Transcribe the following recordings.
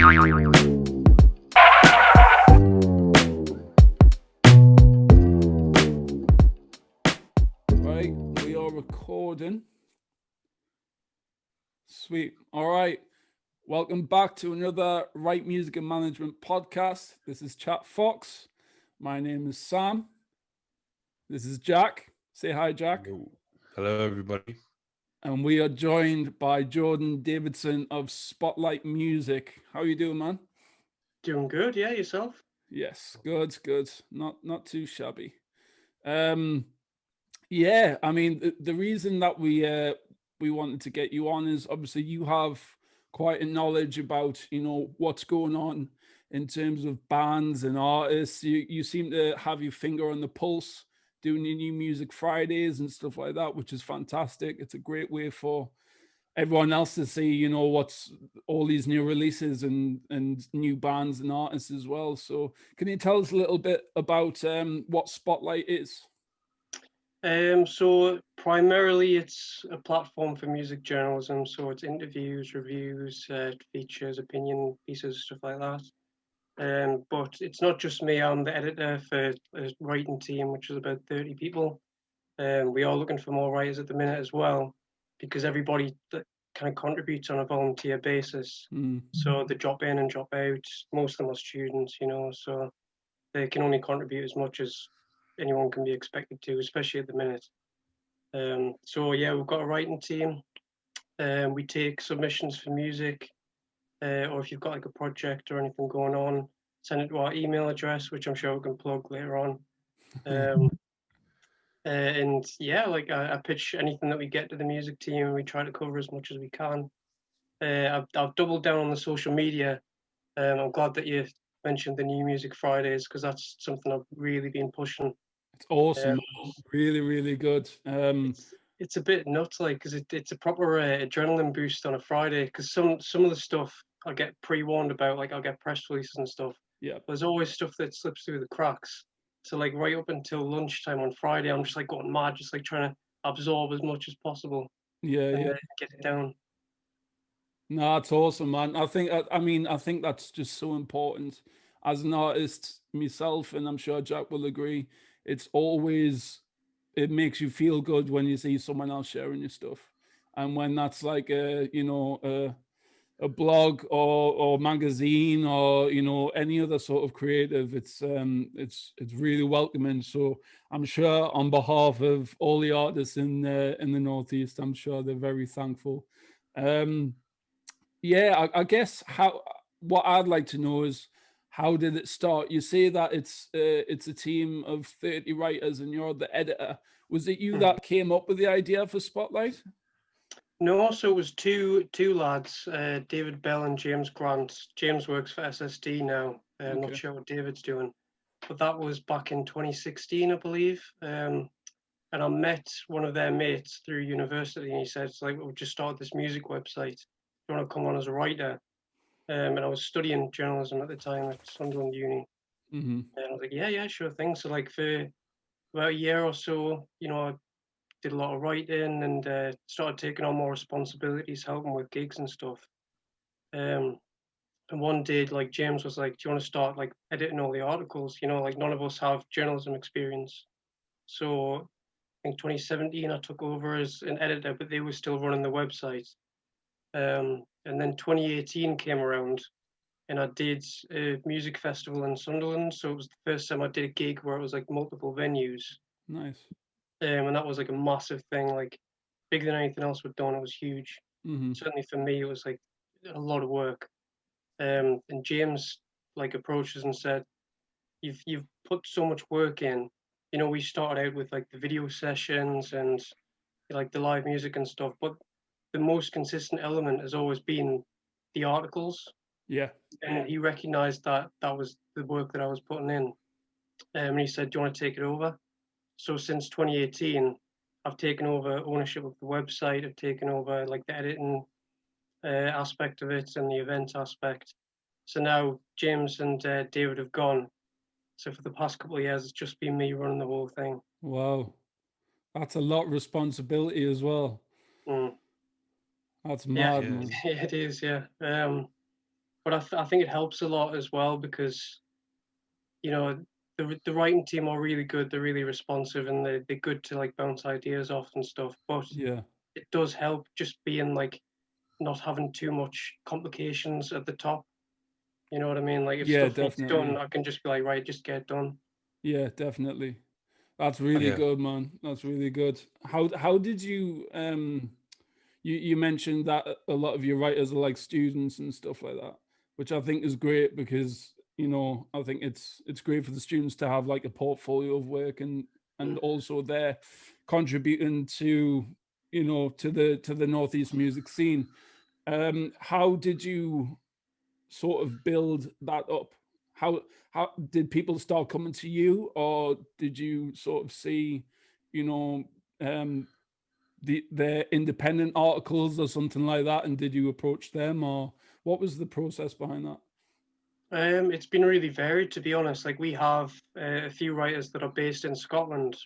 Right, we are recording. Sweet. All right. Welcome back to another Wright Music and Management podcast. This is Chat Fox. My name is Sam. This is Jack. Say hi, Jack. Hello. Hello, everybody. And we are joined by Jordan Davidson of Spotlight Music. How are you doing, man? Doing good, yeah, yourself? Yes, good, good. Not too shabby. Um, yeah, I mean the reason that we wanted to get you on is obviously you have quite a knowledge about what's going on in terms of bands and artists. You seem to have your finger on the pulse, doing your new music Fridays and stuff like that, which is fantastic. It's a great way for everyone else to see what's all these new releases and new bands and artists as well. So can you tell us a little bit about what Spotlight is? So primarily it's a platform for music journalism. So it's interviews, reviews, features, opinion pieces, stuff like that. But it's not just me. I'm the editor for a writing team, which is about 30 people. We are looking for more writers at the minute as well, because everybody that kind of contributes on a volunteer basis. So they drop in and drop out. Most of them are students, so they can only contribute as much as anyone can be expected to, especially at the minute. So yeah, we've got a writing team. We take submissions for music, or if you've got like a project or anything going on, send it to our email address, which I'm sure we can plug later on. And yeah, like I pitch anything that we get to the music team, and we try to cover as much as we can. I've doubled down on the social media. I'm glad that you mentioned the new music Fridays, because that's something I've really been pushing. It's awesome. Really, really good. It's a bit nuts, like, because it's a proper adrenaline boost on a Friday. Because some of the stuff I get pre-warned about, like I'll get press releases and stuff. Yeah. There's always stuff that slips through the cracks. So like right up until lunchtime on Friday, I'm just like going mad, just like trying to absorb as much as possible. Yeah, and yeah. get it down. No, it's awesome, man. I think that's just so important. As an artist myself, and I'm sure Jack will agree, it makes you feel good when you see someone else sharing your stuff. And when that's like a blog or magazine or any other sort of creative, it's really welcoming. So I'm sure on behalf of all the artists in the Northeast, I'm sure they're very thankful. Yeah, I guess what I'd like to know is, how did it start? You say that it's a team of 30 writers and you're the editor. Was it you that came up with the idea for Spotlight? No, so it was two lads, David Bell and James Grant. James works for SSD now. I'm not sure what David's doing, but that was back in 2016, I believe. And I met one of their mates through university, and he said, "It's like, we've just started this music website. Do you want to come on as a writer?" And I was studying journalism at the time at Sunderland Uni. And I was like, yeah, sure thing. So like for about a year or so, I did a lot of writing and started taking on more responsibilities, helping with gigs and stuff. And one day, like James was like, "Do you want to start like editing all the articles? Like none of us have journalism experience." So I think 2017, I took over as an editor, but they were still running the website. And then 2018 came around, and I did a music festival in Sunderland. So it was the first time I did a gig where it was like multiple venues. Nice. And that was like a massive thing, like bigger than anything else we've done. It was huge. Certainly for me, it was like a lot of work. And James like approached us and said, "You've put so much work in. We started out with like the video sessions and like the live music and stuff, but the most consistent element has always been the articles." Yeah. And he recognized that that was the work that I was putting in. And he said, "Do you want to take it over?" So since 2018, I've taken over ownership of the website. I've taken over like the editing aspect of it and the event aspect. So now James and David have gone. So for the past couple of years, it's just been me running the whole thing. Wow. That's a lot of responsibility as well. Mm. That's Yeah, mad, man. it is. Yeah. But but I think it helps a lot as well because you know the writing team are really good. They're really responsive and they're good to like bounce ideas off and stuff. But Yeah. it does help just being like not having too much complications at the top. You know what I mean? Like if Yeah, stuff needs done, definitely. I can just be like, right, just get it done. Yeah, definitely. That's really Yeah. good, man. That's really good. How did you you mentioned that a lot of your writers are like students and stuff like that, which I think is great because, you know, I think it's great for the students to have like a portfolio of work and also they're contributing to, you know, to the Northeast music scene. How did you sort of build that up? How did people start coming to you, or did you sort of see, you know, um, their independent articles or something like that, and did you approach them, or what was the process behind that? It's been really varied, to be honest. Like we have a few writers that are based in Scotland,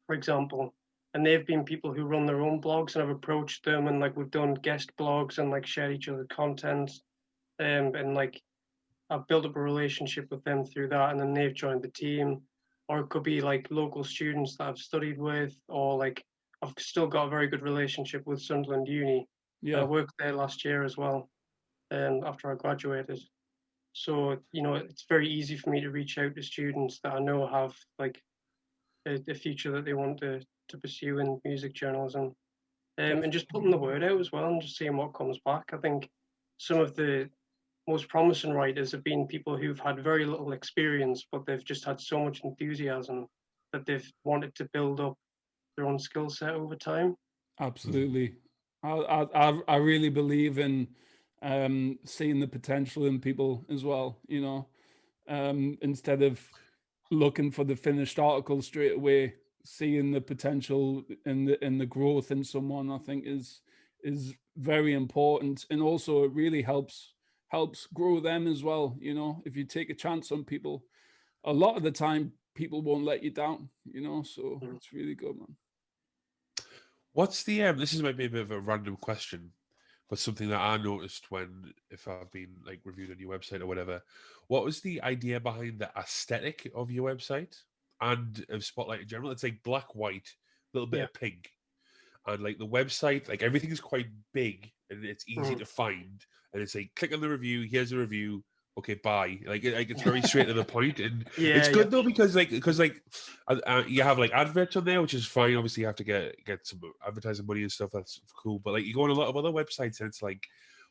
for example, and they've been people who run their own blogs, and I've approached them, and like we've done guest blogs and like shared each other's content, and like I've built up a relationship with them through that, and then they've joined the team. Or it could be like local students that I've studied with, or like I've still got a very good relationship with Sunderland Uni. I Yeah, worked there last year as well, after I graduated. So, you know, it's very easy for me to reach out to students that I know have like a future that they want to pursue in music journalism, and just definitely. putting the word out as well and just seeing what comes back. I think some of the most promising writers have been people who've had very little experience, but they've just had so much enthusiasm that they've wanted to build up their own skill set over time. Absolutely. I really believe in seeing the potential in people as well, you know, instead of looking for the finished article straight away, seeing the potential in the growth in someone, I think is very important. And also it really helps grow them as well. You know, if you take a chance on people, a lot of the time people won't let you down, you know, so Mm. it's really good, man. What's the this is maybe a bit of a random question, but something that I noticed when if I've been like reviewed on your website or whatever, what was the idea behind the aesthetic of your website and of Spotlight in general? It's like black, white, a little bit Yeah. of pink. And like the website, like everything is quite big and it's easy Mm. to find. And it's like click on the review, here's a review, okay, bye. Like it's very straight to the point, and Yeah, it's yeah. good though because you have like adverts on there, which is fine. Obviously, you have to get some advertising money and stuff. That's cool. But like you go on a lot of other websites, and it's like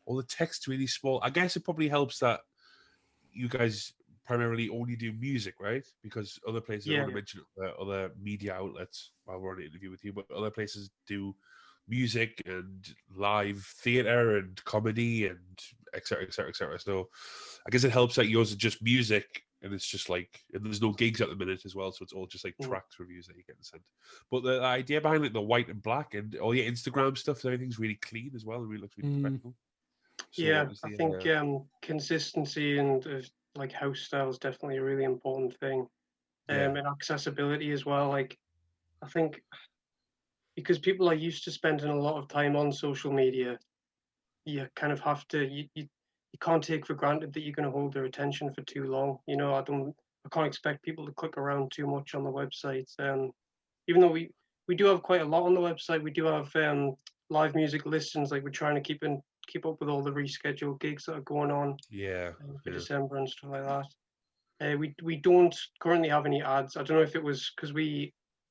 all the text's really small. I guess it probably helps that you guys primarily only do music, right? Because other places, I don't Yeah, want to yeah. mention other media outlets while we're on an interview with you, but other places do music and live theater and comedy and et cetera, et cetera, et cetera. So I guess it helps that yours is just music and it's just like, and there's no gigs at the minute as well. So it's all just like Mm. tracks reviews that you get sent. But the idea behind like the white and black and all your Instagram stuff, everything's really clean as well and really looks really Mm, professional. So Yeah, what was I the, think consistency and like house style is definitely a really important thing. yeah. And accessibility as well. Like I think because people are used to spending a lot of time on social media, you kind of have to you can't take for granted that you're going to hold their attention for too long. You know, I can't expect people to click around too much on the website. Even though we do have quite a lot on the website, we do have live music listings. Like we're trying to keep up with all the rescheduled gigs that are going on Yeah, for yeah. December and stuff like that. We don't currently have any ads. I don't know if it was because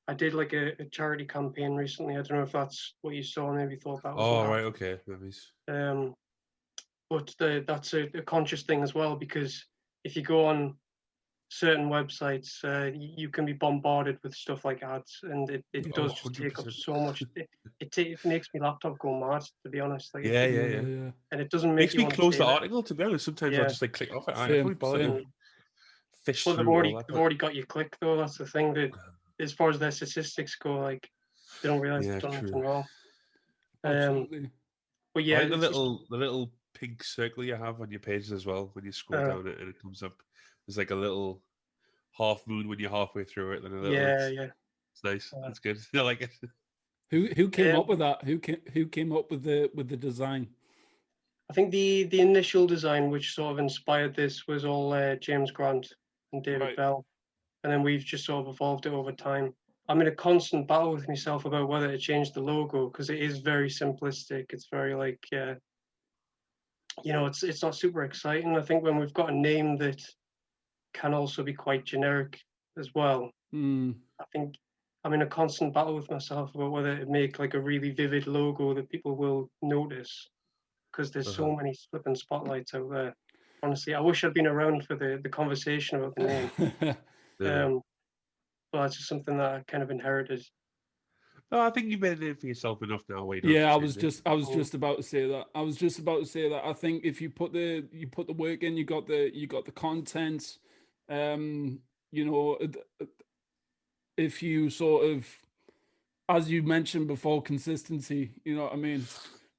I did like a charity campaign recently. I don't know if that's what you saw. Maybe thought that was an Oh, ad. right, okay. Movies. Um, but that's a conscious thing as well because if you go on certain websites, you can be bombarded with stuff like ads, and it yeah, Oh, does just take up 100%. so much. It makes my laptop go mad, to be honest. Like Yeah, yeah, yeah, yeah. yeah. and it doesn't make Makes you me want to close stay the there. article, to be honest. Sometimes I'll Yeah, just like click off it. I Same, can't bother to same. mm. fish Well, through all that. they've But already got your click though. That's the thing. That as far as their statistics go, like they don't realize yeah, they've done true. anything wrong. Um, Absolutely. but I yeah, like it's just the little pink circle you have on your pages as well when you scroll uh, down it and it comes up. There's like a little half moon when you're halfway through it, and a little. yeah, yeah. It's nice. Uh, It's good. I like it. Who came um, up with that? Who came up with the design? I think the initial design, which sort of inspired this, was all James Grant and David Right. Bell, and then we've just sort of evolved it over time. I'm in a constant battle with myself about whether to change the logo because it is very simplistic. It's very like, it's not super exciting. I think when we've got a name that can also be quite generic as well, I think I'm in a constant battle with myself about whether to make like a really vivid logo that people will notice because there's so many flipping spotlights out there. Honestly, I wish I'd been around for the conversation about the name. Yeah. But that's just something that I kind of inherited. No, I think you've made it for yourself enough now. Why you don't have Yeah, to I change was just about to say that. I was just about to say that. I think if you put the work in, you got the content. You know, if you sort of, as you mentioned before, consistency. You know what I mean?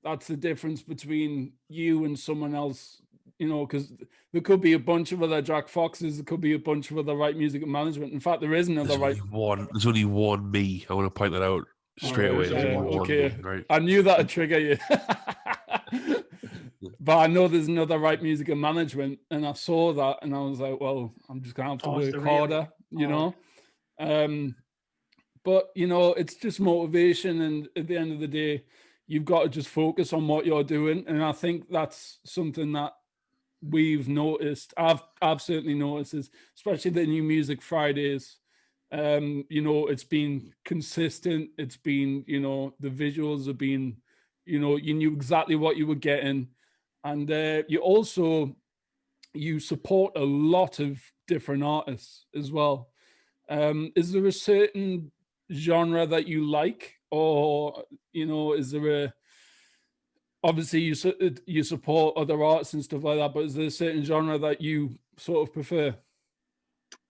That's the difference between you and someone else. You know, because there could be a bunch of other Jack Foxes. There could be a bunch of other Right Music and Management. In fact, there is another There's Right. only one. There's only one me. I want to point that out straight away. There's Yeah, only one okay. me, right? I knew that'd trigger you. But I know there's another Right Music and Management, and I saw that, and I was like, well, I'm just gonna have to Is work there harder, you know. But you know, it's just motivation, and at the end of the day, you've got to just focus on what you're doing, and I think that's something that we've noticed. I've certainly noticed, is especially the New Music Fridays. You know, it's been consistent. It's been, you know, the visuals have been, you know, you knew exactly what you were getting, and you support a lot of different artists as well. Is there a certain genre that you like, or you know, is there a obviously you support other arts and stuff like that, but is there a certain genre that you sort of prefer?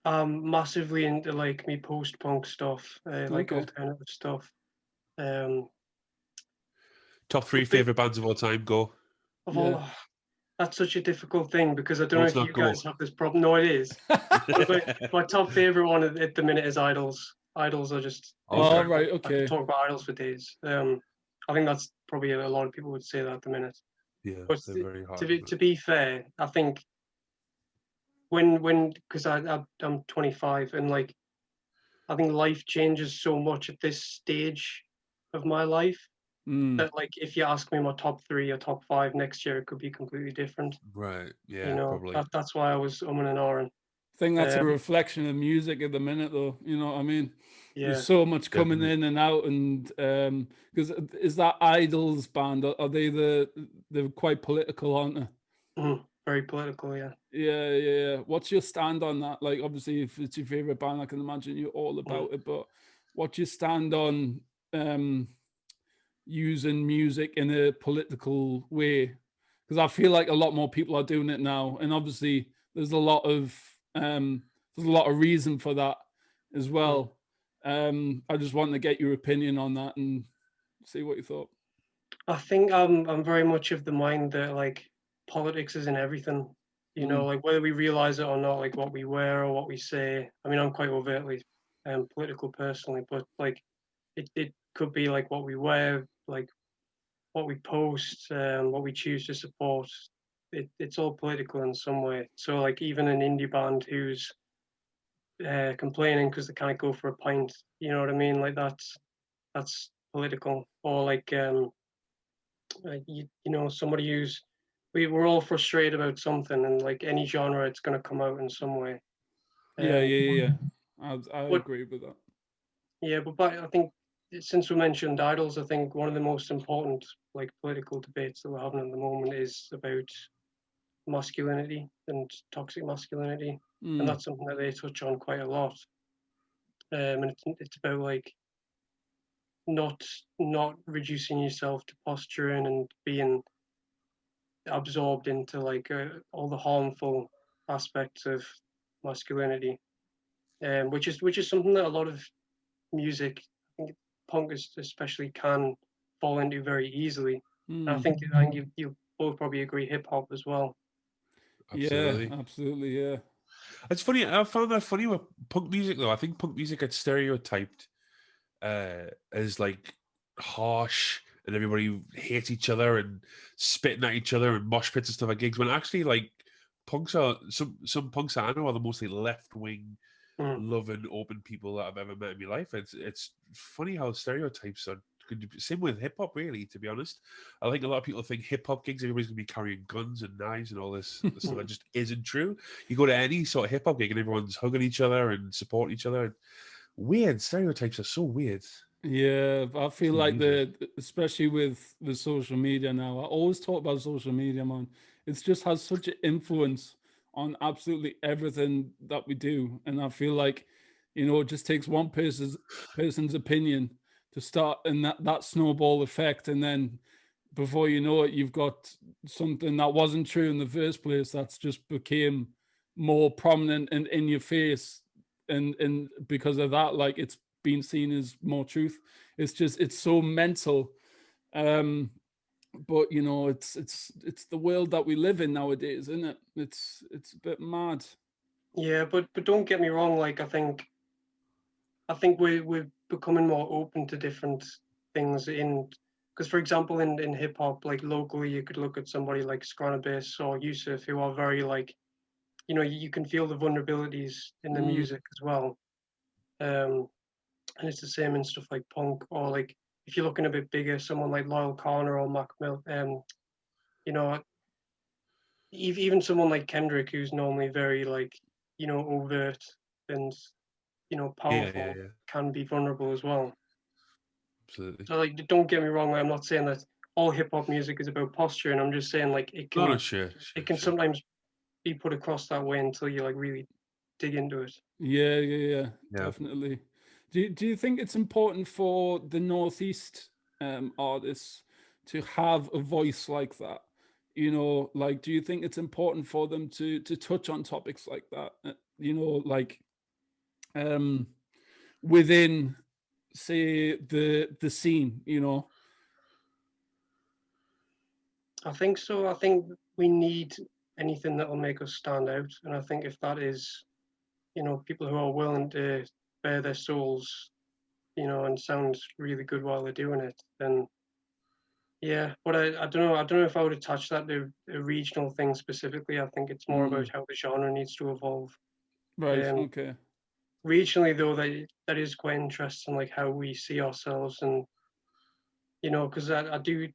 Massively into like me post-punk stuff, like Okay. alternative stuff. Um, Top three but favorite bands of all time. Go. of Yeah. all, that's such a difficult thing because I don't No, know it's if not you go. guys have this problem. No, it is. My top favorite one at the minute is Idols. Idols are just Oh, Okay. incredible. right. I could Okay. talk about Idols for days. I think that's probably a lot of people would say that at the minute. Yeah, But they're very hard. to be fair, I think when because I'm 25 and like I think life changes so much at this stage of my life Mm. that like if you ask me my top three or top five next year, it could be completely different. Right. You Yeah, know, probably. that's why I was umming and ahhing. I think that's a Um, reflection of music at the minute, though. You know what I mean? There's yeah, so much coming Definitely. in and out, and because is that Idols band? Are they they're quite political, aren't they? very political. Yeah. Yeah, yeah, yeah. What's your stand on that? Like, obviously, if it's your favorite band, I can imagine you're all Mm. about it. But what's your stand on um, using music in a political way? Because I feel like a lot more people are doing it now, and obviously, there's a lot of reason for that as Mm. well. I just want to get your opinion on that and see what you thought. I think I'm very much of the mind that like politics is in everything. You know, Mm, like whether we realize it or not, like what we wear or what we say. I mean, I'm quite overtly political personally, but like it could be like what we wear, like what we post, what we choose to support. It's all political in some way. So like even an indie band who's complaining because they can't go for a pint, you know what I mean? Like that's political. Or like you know somebody who's we're all frustrated about something, and like any genre, it's going to come out in some way. yeah, Um, yeah, yeah. I but agree with that. yeah, but I think since we mentioned idols, I think one of the most important like political debates that we're having at the moment is about masculinity and toxic masculinity, and Mm, that's something that they touch on quite a lot. And it's about like not not reducing yourself to posturing and being absorbed into like all the harmful aspects of masculinity, which is something that a lot of music, I think punk especially, can fall into very easily. And mm. I think you both probably agree hip hop as well. Yeah, Absolutely. absolutely. Yeah. It's funny. I found that funny with punk music, though. I think punk music gets stereotyped as like harsh and everybody hates each other and spitting at each other and mosh pits and stuff at gigs. When actually, like, punks are some punks that I know are the mostly left wing, loving, open people that I've ever met in my life. It's funny how stereotypes are. Same with hip hop, really. To be honest, I think a lot of people think hip hop gigs everybody's gonna be carrying guns and knives and all this stuff. That just isn't true. You go to any sort of hip hop gig and everyone's hugging each other and supporting each other. Weird stereotypes are so weird. Yeah, I feel So like unusual. especially with the social media now. I always talk about social media, man. It's just has such an influence on absolutely everything that we do, and I feel like, it just takes one person's opinion to start, and that snowball effect, and then before you know it, you've got something that wasn't true in the first place that's just became more prominent and in your face, and because of that, like, it's been seen as more truth. It's so mental. um but it's the world that we live in nowadays, isn't it? It's a bit mad. Yeah, but don't get me wrong. Like, I think we're becoming more open to different things because, for example, in hip hop, like locally, you could look at somebody like Skronabis or Yusuf, who are very, like, you can feel the vulnerabilities in the Mm, music as well. And it's the same in stuff like punk, or like if you're looking a bit bigger, someone like Loyal Corner or Mac Mill, you know, even someone like Kendrick, who's normally very, like, overt and Yeah, yeah, powerful, yeah. can be vulnerable as well. Absolutely. So, like, don't get me wrong. I'm not saying that all hip hop music is about posture, and I'm just saying, like, it No, no, can sure, it sure, can sure. sometimes be put across that way until you, like, really dig into it. yeah, Yeah. definitely. Do you think it's important for the Northeast artists to have a voice like that? Like, do you think it's important for them to touch on topics like that? Like, um within, say, the scene, I think so. I think we need anything that will make us stand out, and I think if that is, people who are willing to bare their souls, and sound really good while they're doing it, then yeah. But I don't know. I don't know if I would attach that to a regional thing specifically. I think it's more about Mm, how the genre needs to evolve. right, Um, okay. Regionally, though, that is quite interesting, like how we see ourselves, and because I do,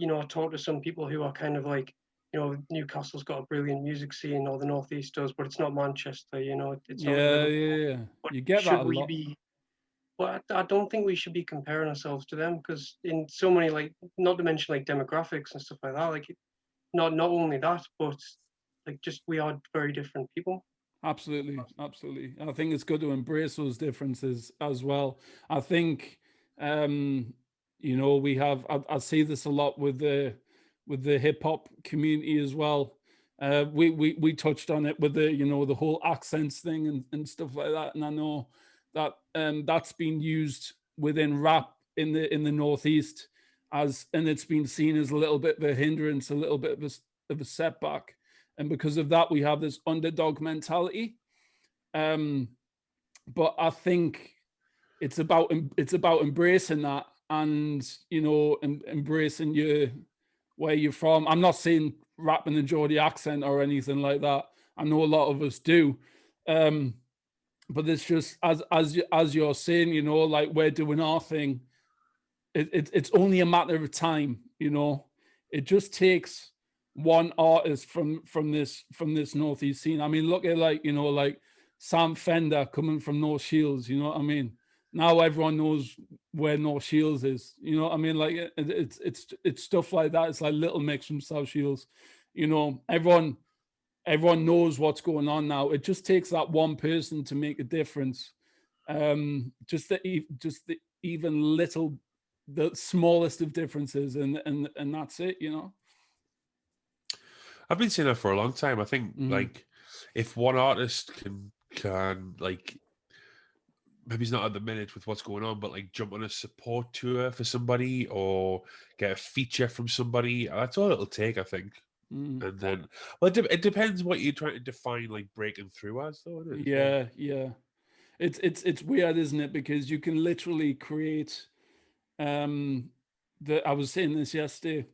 I talk to some people who are kind of like, Newcastle's got a brilliant music scene, or the Northeast does, but it's not Manchester. It's out a Yeah, little more. yeah, yeah. But You get that should a we lot. be? Well, I don't think we should be comparing ourselves to them, because in so many, like, not to mention like demographics and stuff like that, like, not only that, but like, just we are very different people. Absolutely, absolutely. I think it's good to embrace those differences as well. I think, um, we have. I see this a lot with the hip hop community as well. We touched on it with the whole accents thing and stuff like that. And I know that that's been used within rap in the Northeast, and it's been seen as a little bit of a hindrance, a little bit of a setback, and because of that, we have this underdog mentality. Um, but I think it's about embracing that, and embracing where you're from. I'm not saying rapping the Geordie accent or anything like that. I know a lot of us do. Um, but it's just as you're saying, like, we're doing our thing. It's only a matter of time. It just takes one artist from this Northeast scene. I mean, look at, like, like Sam Fender coming from North Shields. You know what I mean? Now everyone knows where North Shields is. You know what I mean? Like, it's stuff like that. It's like Little Mix from South Shields. Everyone knows what's going on now. It just takes that one person to make a difference. Just the even little, the smallest of differences, and that's it. I've been saying that for a long time. I think, Mhm. like, if one artist can like, maybe he's not at the minute with what's going on, but like jump on a support tour for somebody or get a feature from somebody, that's all it'll take, I think. Mhm. And then, well, it depends what you're trying to define like breaking through as, though, isn't it, as well? Yeah. It's weird, isn't it? Because you can literally create um I was saying this yesterday.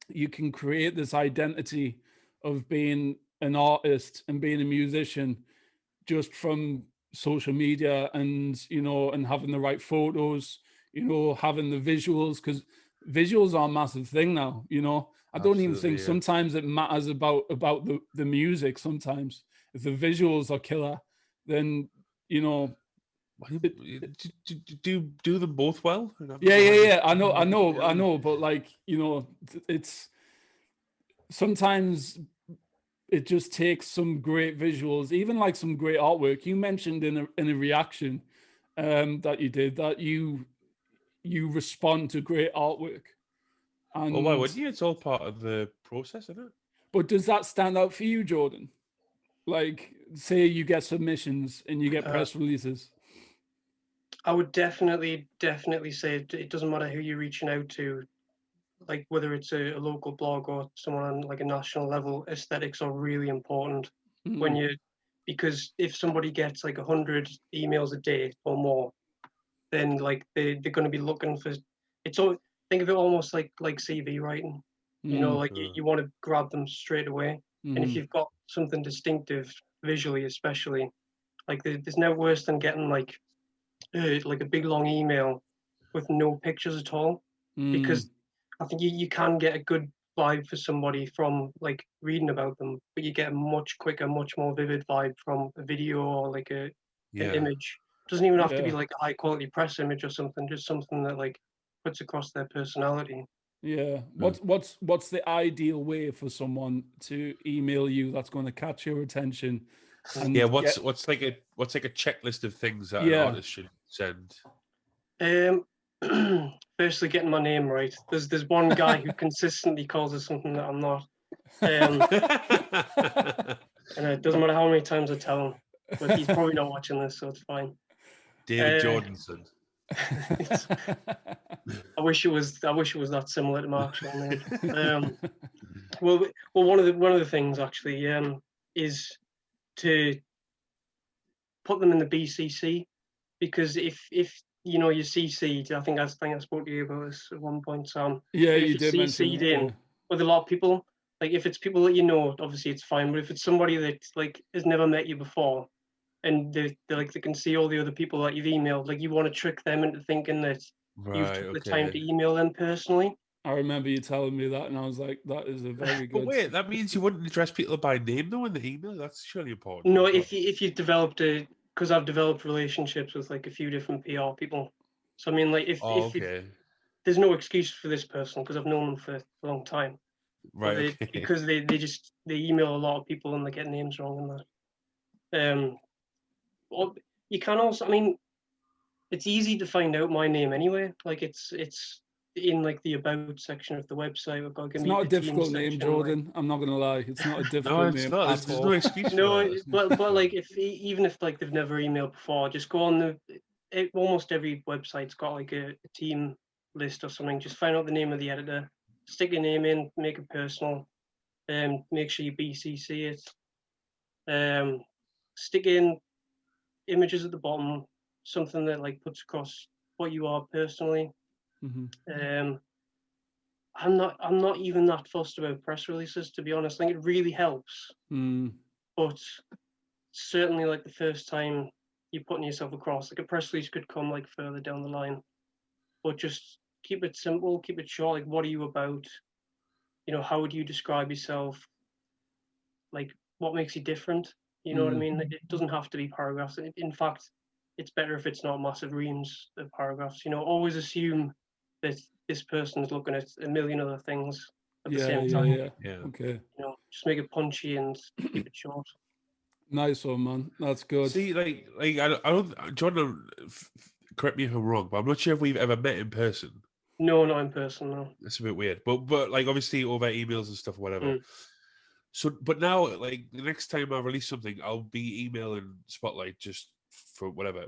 You can create this identity of being an artist and being a musician just from social media, and and having the right photos, having the visuals, because visuals are a massive thing now. I don't even think Absolutely, yeah. sometimes it matters about the music. Sometimes if the visuals are killer, then Do them both well? yeah. I know, but like it's sometimes it just takes some great visuals, even like some great artwork. You mentioned in a reaction that you did that you respond to great artwork, Well, why and wouldn't you? It's all part of the process, isn't it? but does that stand out for you, Jordan? Like, say you get submissions and you get press releases. I would definitely say it doesn't matter who you're reaching out to, like whether it's a local blog or someone on like a national level. Aesthetics are really important when you, because if somebody gets like 100 emails a day or more, then like they're going to be looking for. It's all, think of it almost like CV writing. Like you want to grab them straight away. And if you've got something distinctive visually, especially, like there's no worse than getting like a big long email with no pictures at all, because I think you can get a good vibe for somebody from like reading about them, but you get a much quicker, much more vivid vibe from a video or like an image. It doesn't even have to be Yeah. like a high quality press image or something, just something that like puts across their personality. Yeah. What's the ideal way for someone to email you that's going to catch your attention? And Yeah, what's like a checklist of things that an Yeah. artist should send? Firstly, getting my name right. There's one guy who consistently calls it something that I'm not. And it doesn't matter how many times I tell him, but he's probably not watching this, so it's fine. David Jordanson. I wish it was that similar to my actual name. Well, one of the things actually is to put them in the BCC, because if you're CC'd, I think I spoke to you about this at one point, Sam. Yeah, Like, if you you're did mention CC'd that, in yeah. with a lot of people, like if it's people that obviously it's fine. But if it's somebody that like has never met you before, and they can see all the other people that you've emailed, like you want to trick them into thinking that you've Right. took the time Okay. to email them personally. I remember you telling me that, and I was like, that is a very But good. wait, that means you wouldn't address people by name though in the email. That's surely important. No, as well. if you've developed because I've developed relationships with like a few different PR people. So I mean, like Oh, if okay. there's no excuse for this person because I've known them for a long time. But Right. Okay. because they email a lot of people and they get names wrong and that. You can also, I mean, it's easy to find out my name anyway. Like it's in like the about section of the website. I've got to It's meet not a the team difficult name, section. Like, Jordan. I'm not gonna lie. It's not a No, difficult it's name not. at There's all. no excuse for no, that. but like even if like they've never emailed before, just go on almost every website's got like a team list or something. Just find out the name of the editor, stick your name in, make it personal, make sure you BCC it, stick in images at the bottom, something that like puts across what you are personally. Mm-hmm. I'm not even that fussed about press releases, to be honest. I think it really helps, but certainly like the first time you're putting yourself across, like a press release could come like further down the line, but just keep it simple, keep it short. Like, what are you about? How would you describe yourself? Like, what makes you different? You know what I mean? Like, it doesn't have to be paragraphs. In fact, it's better if it's not massive reams of paragraphs. Always assume that this person is looking at a million other things at the same time. Yeah. Okay. Just make it punchy and keep it short. Nice one, man. That's good. See, like I don't, Jordan. Correct me if I'm wrong, but I'm not sure if we've ever met in person. No, not in person. No. That's a bit weird, but like obviously over emails and stuff, whatever. So, but now, like the next time I release something, I'll be emailing Spotlight just for whatever,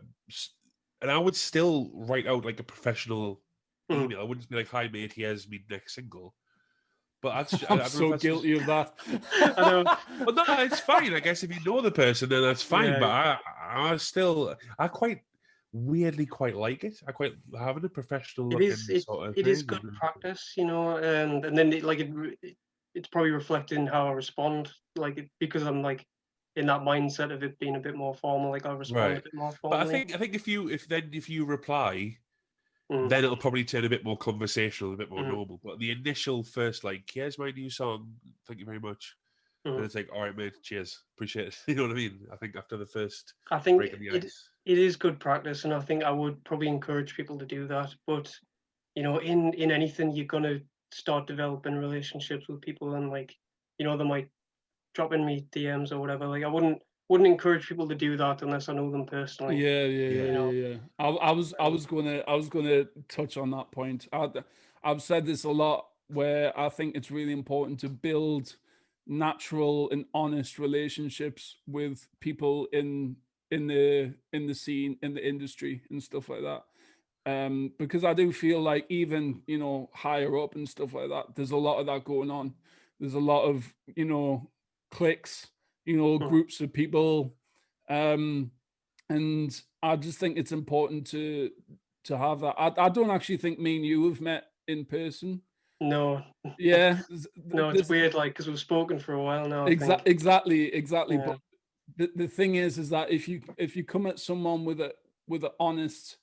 and I would still write out like a professional email. I wouldn't be like, "Hi, mate, here's me next single." But I'm I don't so know if that's guilty of that. I know. But no, it's fine. I guess if you know the person, then that's fine. Yeah. But I quite weirdly quite like it. I quite having a professional It looking is sort of it is thing. good practice, and then it's probably reflected in how I respond, because I'm like in that mindset of it being a bit more formal. Like I'll respond Right. a bit more But formally. I think if you reply, Mm, then it'll probably turn a bit more conversational, a bit more mm, normal. But the initial first, like, here's my new song, thank you very much. And mm. it's like, all right, mate, cheers, appreciate it. You know what I mean? I think after the first I think break of the it ice. it is good practice, and I think I would probably encourage people to do that. But in anything, you're gonna start developing relationships with people, and they might drop in me DMs or whatever. Like I wouldn't encourage people to do that unless I know them personally. Yeah, Yeah. yeah. I was gonna touch on that point. I've said this a lot, where I think it's really important to build natural and honest relationships with people in the scene, in the industry and stuff like that. Because I do feel like, even higher up and stuff like that, there's a lot of that going on. There's a lot of cliques, Mm. groups of people, um, and I just think it's important to have that. I don't actually think me and you have met in person. No, Yeah, no, it's this weird. Like because we've spoken for a while now. I think. exactly. Yeah. But the thing is that if you come at someone with a honest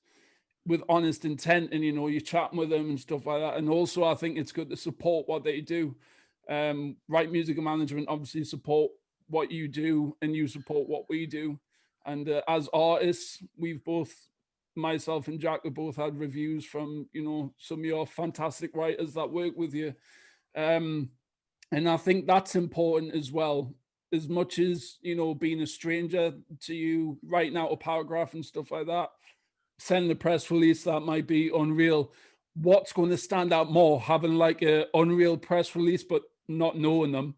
intent, and you're chatting with them and stuff like that, and also I think it's good to support what they do. Right Music and Management obviously support what you do, and you support what we do. And as artists, we've both, myself and Jack, have both had reviews from some of your fantastic writers that work with you. um and I think that's important as well. As much as being a stranger to you, writing out a paragraph and stuff like that, send the press release that might be unreal. What's going to stand out more, having like a unreal press release but not knowing them,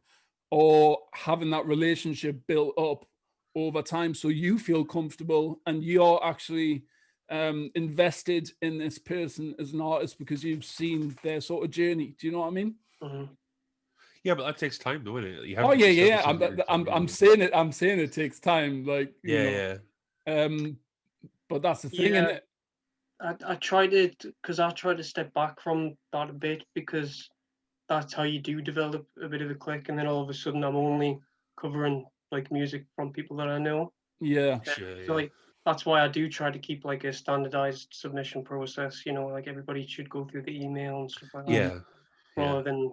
or having that relationship built up over time, so you feel comfortable and you're actually invested in this person as an artist because you've seen their sort of journey? Do you know what I mean? Mhm. Yeah, but that takes time, though, innit? You Oh have to yeah, yeah. establish those I'm relationships. saying it. I'm saying it takes time. Like Yeah, but that's the thing, isn't Yeah, it? I tried it because I tried to step back from that a bit because that's how you do develop a bit of a click, and then all of a sudden I'm only covering like music from people that I know. Yeah, sure, So yeah. like that's why I do try to keep like a standardized submission process. Like everybody should go through the email and stuff like that, Yeah, yeah. rather than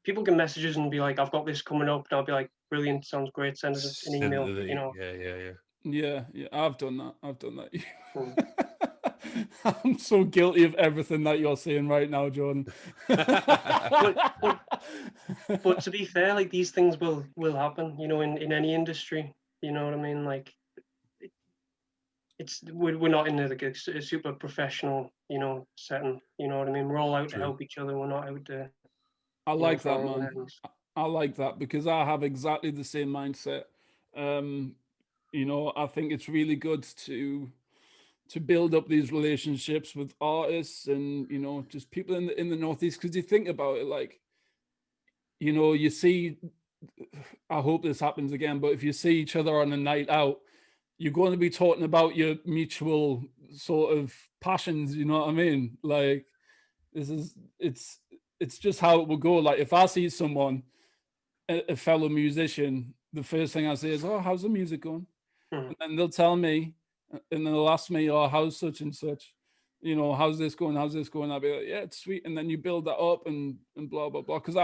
people can message us and be like, "I've got this coming up," and I'll be like, "Brilliant, sounds great. Send us an Send email." it yeah. yeah. I've done that. Mm. I'm so guilty of everything that you're saying right now, Jordan. But but but to be fair, like these things will happen. In any industry. You know what I mean? Like we're not in like a super professional setting. You know what I mean? We're all out to True. help each other. We're not out to I like for that, our own man. ends. I like that because I have exactly the same mindset. Um, I think it's really good to build up these relationships with artists and just people in the Northeast, because you think about it, like you see, I hope this happens again, but if you see each other on a night out, you're going to be talking about your mutual sort of passions. You know what I mean? Like this is it's just how it will go. Like if I see someone, a fellow musician, the first thing I say is, "Oh, how's the music going?" Mhm. And then they'll tell me, and they'll ask me, "Oh, how's such and such? How's this going? How's this going?" I'll be like, "Yeah, it's sweet." And then you build that up and blah blah blah. Because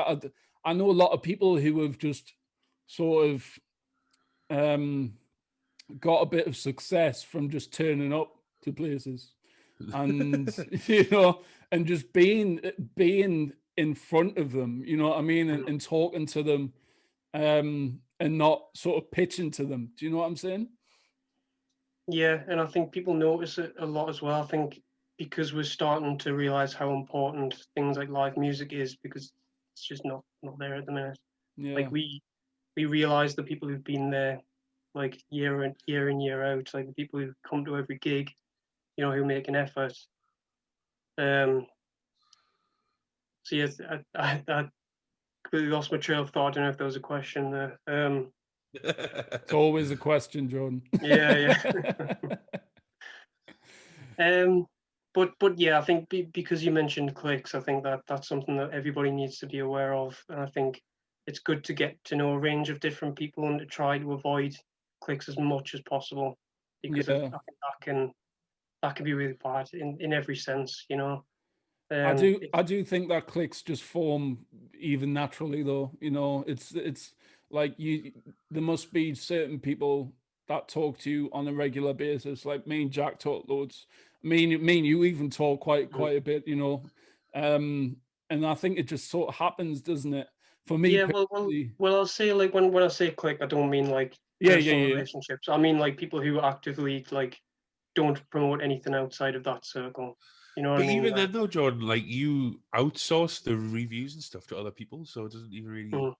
I know a lot of people who have just sort of um, got a bit of success from just turning up to places, and and just being in front of them. You know what I mean? And, Mhm. and talking to them, and not sort of pitching to them. Do you know what I'm saying? Yeah, and I think people notice it a lot as well. I think because we're starting to realize how important things like live music is, because it's just not there at the minute. Yeah. Like we realize the people who've been there like year in year out, like the people who come to every gig, who make an effort. Um, so yes, I completely lost my trail of thought. I don't know if there was a question there. It's always a question, Jordan. Yeah, yeah. But yeah, I think because you mentioned clicks, I think that's something that everybody needs to be aware of, and I think it's good to get to know a range of different people and to try to avoid clicks as much as possible, because I Yeah. think that can be really bad in every sense, you know. I do It, I do think that clicks just form even naturally though. You know, it's like there must be certain people that talk to you on a regular basis. Like me and Jack talk loads. Me and you even talk quite a bit, you know. And I think it just sort of happens, doesn't it? For me yeah, personally. I'll say, like, when I say click, I don't mean like Yeah, yeah, personal yeah. relationships. I mean like people who actively like don't promote anything outside of that circle. You know what But I mean? even then, though, Jordan, like you outsource the reviews and stuff to other people, so it doesn't even really. Mhm.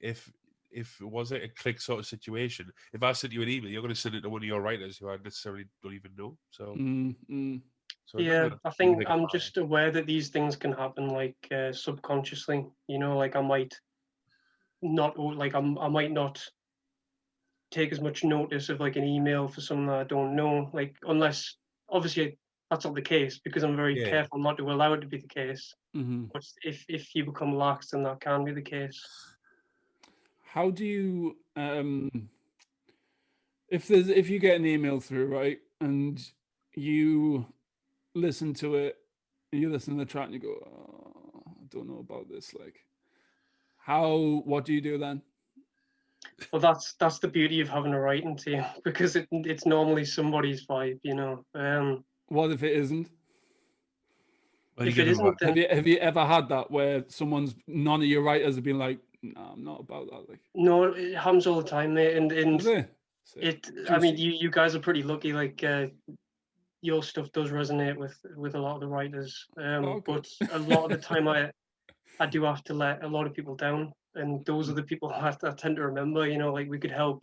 If it was a click sort of situation, if I sent you an email, you're going to send it to one of your writers who I necessarily don't even know. So, Mm. so it Yeah, doesn't I really think make a I'm bad. just aware that these things can happen like subconsciously. You know, like I might not like I might not take as much notice of like an email for someone that I don't know, like unless obviously that's not the case because I'm very Yeah. careful not to allow it to be the case. Hmm. But if you become lax, then that can be the case. How do you if you get an email through, right, and you listen to it, and you listen to the track and you go, oh, I don't know about this, like what do you do then? Well, that's the beauty of having a writing team because it's normally somebody's vibe, you know. What if it isn't? Well, you If get it them right. isn't, then Have you ever had that where none of your writers have been like, nah, I'm not about that, like, no, it happens all the time, mate. is it? Sick. I mean, Juicy. you guys are pretty lucky. Like your stuff does resonate with a lot of the writers. Oh, But good. a lot of the time, I do have to let a lot of people down, and those are Mm, the people I tend to remember. You know, like we could help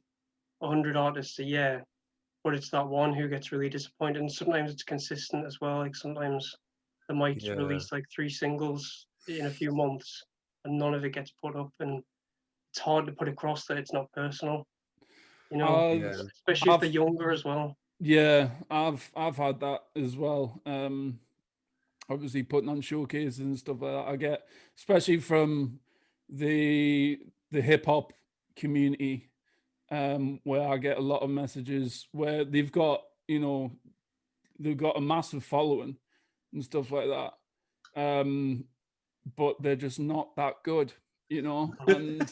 100 artists a year, but it's that one who gets really disappointed. And sometimes it's consistent as well. Like sometimes they might Yeah. release like 3 singles in a few months, and none of it gets put up, and it's hard to put across that it's not personal. You know, I've, Yeah. especially if they're I've, younger as well. yeah, I've had that as well. Obviously putting on showcases and stuff like that. I get, especially from the hip hop community, where I get a lot of messages where they've got, you know, they've got a massive following and stuff like that. But they're just not that good, you know, and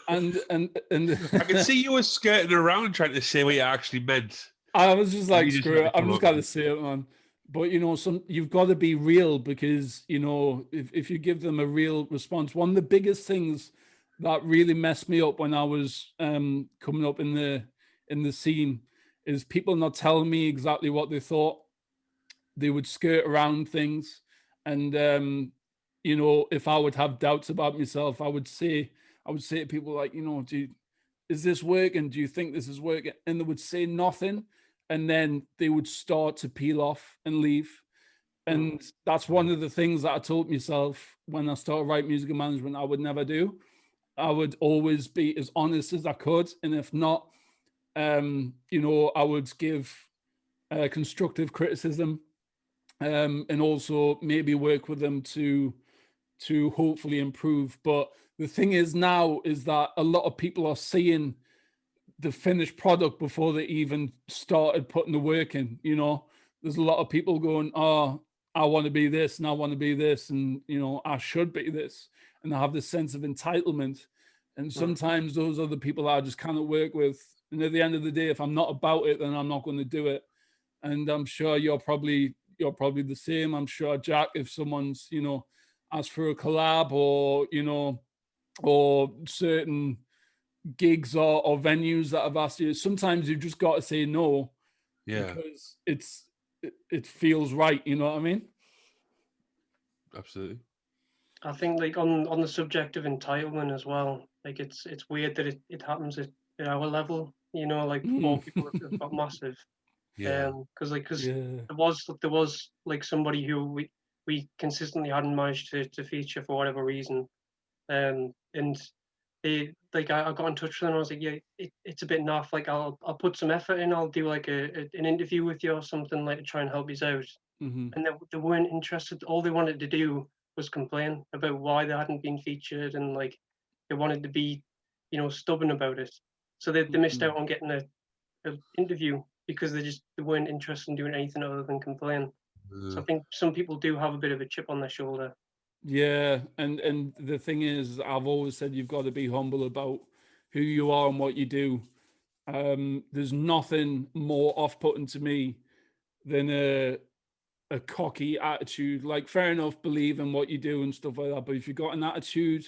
I can see you were skirting around trying to say what you actually meant. I was just And like, you just had screw to it. I'm come just out with gotta it. say it, man. But you know, you've got to be real because you know, if you give them a real response, one of the biggest things that really messed me up when I was coming up in the scene is people not telling me exactly what they thought. They would skirt around things, and you know, if I would have doubts about myself, I would say to people like, you know, is this working? Do you think this is working? And they would say nothing. And then they would start to peel off and leave. Mm. And that's one of the things that I told myself when I started writing musical management, I would never do. I would always be as honest as I could. And if not, you know, I would give constructive criticism, and also maybe work with them to hopefully improve. But the thing is now is that a lot of people are seeing the finished product before they even started putting the work in. You know, there's a lot of people going, "Oh, I want to be this, and I want to be this, and you know, I should be this," and I have this sense of entitlement. And Mm. sometimes those are the people I just kind of work with. And at the end of the day, if I'm not about it, then I'm not going to do it. And I'm sure you're probably the same. I'm sure Jack, if someone's asked for a collab or or certain gigs or venues that have asked you, sometimes you've just got to say no Yeah, because it feels right. You know what I mean? absolutely. I think like on the subject of entitlement as well, like it's weird that it happens at our level, you know, like before people have got massive. Yeah. Because Yeah. there was like somebody who we consistently hadn't managed to feature for whatever reason. And I got in touch with them and I was like, yeah, it's a bit naff. Like I'll put some effort in. I'll do like an interview with you or something like to try and help you out. Mm-hmm. And they weren't interested. All they wanted to do was complain about why they hadn't been featured, and like they wanted to be, stubborn about it. So they missed out on getting a interview because they weren't interested in doing anything other than complain. So I think some people do have a bit of a chip on their shoulder. Yeah, and the thing is, I've always said you've got to be humble about who you are and what you do. There's nothing more off-putting to me than a cocky attitude. Like, fair enough, believe in what you do and stuff like that, but if you've got an attitude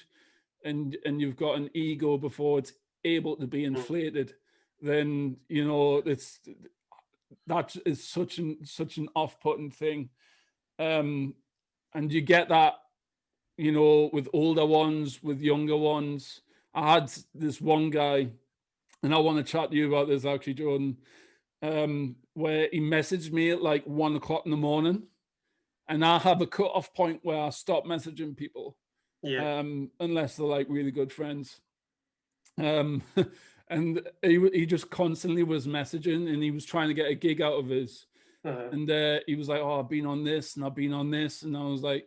and you've got an ego before it's able to be inflated, then that is such an off-putting thing. And you get that, with older ones, with younger ones. I had this one guy, and I want to chat to you about this actually, Jordan, where he messaged me at like 1 o'clock in the morning, and I have a cut-off point where I stop messaging people, unless they're like really good friends. And he just constantly was messaging, and he was trying to get a gig out of his. And he was like, "Oh, I've been on this, and I've been on this," and I was like,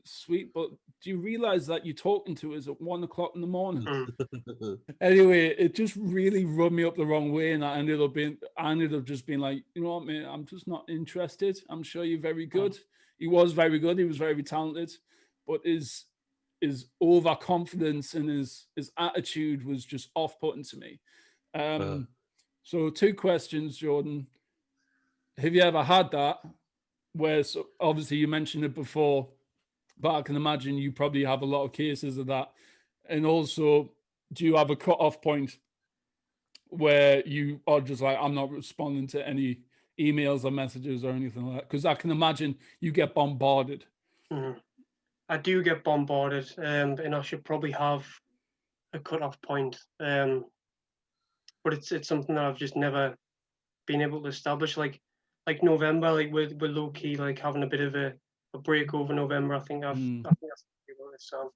"Sweet, but do you realize that you're talking to us at 1 o'clock in the morning?" Anyway, it just really rubbed me up the wrong way, and I ended up just being like, "You know what, mate? I'm just not interested. I'm sure you're very good." He was very good. He was very talented, but his overconfidence and his attitude was just off-putting to me. So 2 questions, Jordan. Have you ever had that where, so obviously you mentioned it before, but I can imagine you probably have a lot of cases of that. And also, do you have a cut-off point where you are just like, I'm not responding to any emails or messages or anything like that? Because I can imagine you get bombarded. I do get bombarded, and I should probably have a cut-off point. But it's something that I've just never been able to establish. Like November, like we're low key like having a bit of a break over November. I think that's about this. So,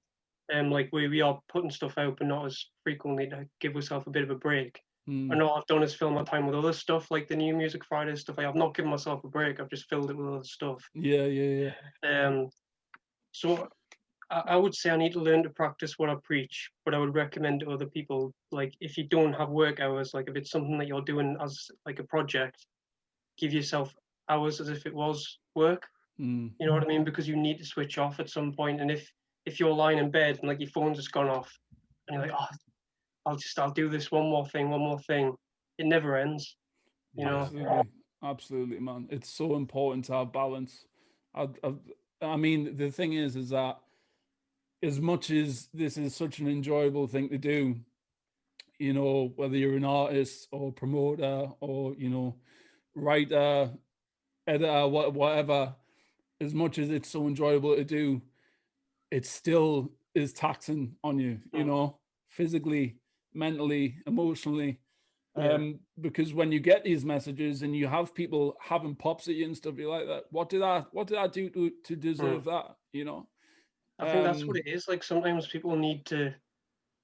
like we are putting stuff out, but not as frequently to give ourselves a bit of a break. And all I've done is fill my time with other stuff, like the new Music Friday stuff. Like I've not given myself a break. I've just filled it with other stuff. Yeah. So I would say I need to learn to practice what I preach, but I would recommend to other people, like if you don't have work hours, like if it's something that you're doing as like a project, give yourself hours as if it was work. You know what I mean? Because you need to switch off at some point. And if you're lying in bed and like your phone's just gone off, and you're like, oh, I'll do this one more thing. It never ends. You know? Absolutely, man. It's so important to have balance. I mean, the thing is that as much as this is such an enjoyable thing to do, whether you're an artist or promoter or, writer, editor, whatever, as much as it's so enjoyable to do, it still is taxing on you, physically, mentally, emotionally. Because when you get these messages and you have people having pops at you and stuff, you're like, that, what did I do to deserve that? I think that's what it is. Like sometimes people need to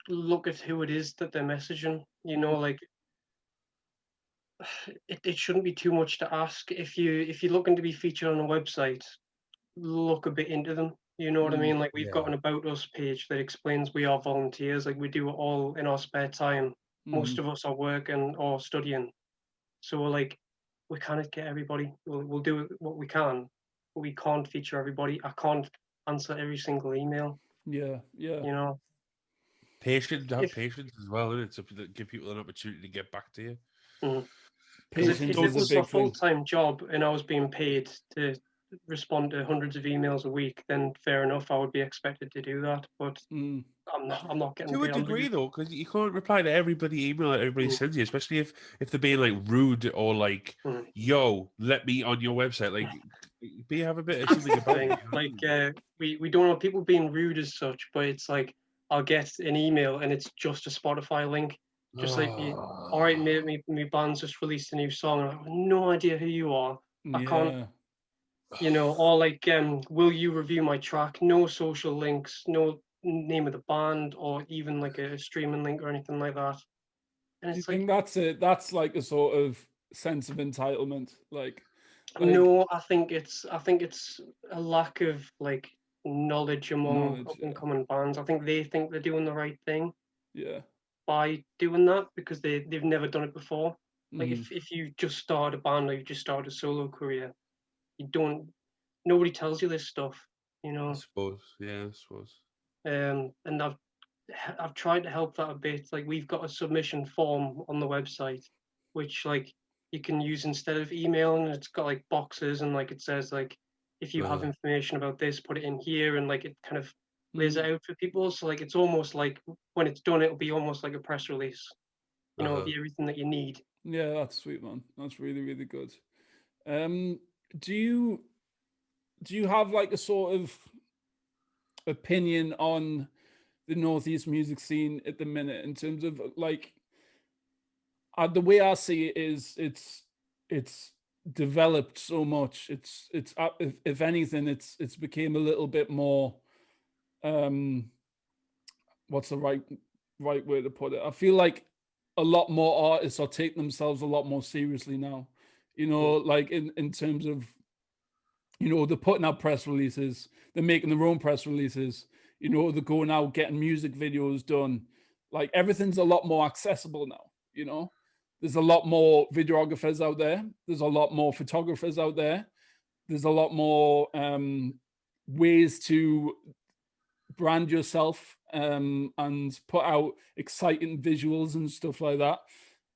look at who it is that they're messaging. Like it shouldn't be too much to ask. If you're looking to be featured on a website, look a bit into them. You know what I mean? Like we've got an About Us page that explains we are volunteers. Like we do it all in our spare time. Most of us are working or studying. So we can't get everybody. We'll do what we can, but we can't feature everybody. I can't answer every single email. Yeah. Patience as well, isn't it? To give people an opportunity to get back to you. Because if it was a full-time job and I was being paid to respond to hundreds of emails a week, then fair enough, I would be expected to do that. But I'm not getting to a degree though, because you can't reply to everybody email that everybody sends you, especially if they're being like rude or like, "Yo, let me on your website." Like, have a bit of something about it. Like we don't want people being rude as such, but it's like I'll get an email and it's just a Spotify link. Just like, all right, mate, my band's just released a new song. And I have no idea who you are. I can't, or like, will you review my track? No social links, no name of the band or even like a streaming link or anything like that. And Do you it's like, think that's it? That's like a sort of sense of entitlement, like no, I think it's a lack of like knowledge among knowledge. up and coming bands. I think they think they're doing the right thing Yeah. by doing that because they've never done it before. Like Mm. if you just start a band or you just start a solo career, you don't nobody tells you this stuff, you I know. suppose. Yeah, I suppose. And I've tried to help that a bit. Like we've got a submission form on the website, which like you can use instead of emailing. It's got like boxes and like it says like if you have information about this, put it in here, and like it kind of lays it out for people. So like it's almost like when it's done, it'll be almost like a press release. You know, it'll be everything that you need. Yeah, that's sweet, man. That's really, really good. Um, do you have like a sort of opinion on the Northeast music scene at the minute in terms of like the way I see it is it's developed so much. It's if anything, it's became a little bit more um what's the right way to put it? I feel like a lot more artists are taking themselves a lot more seriously now. You know, like in terms of, you know, they're putting out press releases, they're making their own press releases, you know, they're going out getting music videos done. Like everything's a lot more accessible now, you know. There's a lot more videographers out there, there's a lot more photographers out there, there's a lot more ways to brand yourself and put out exciting visuals and stuff like that.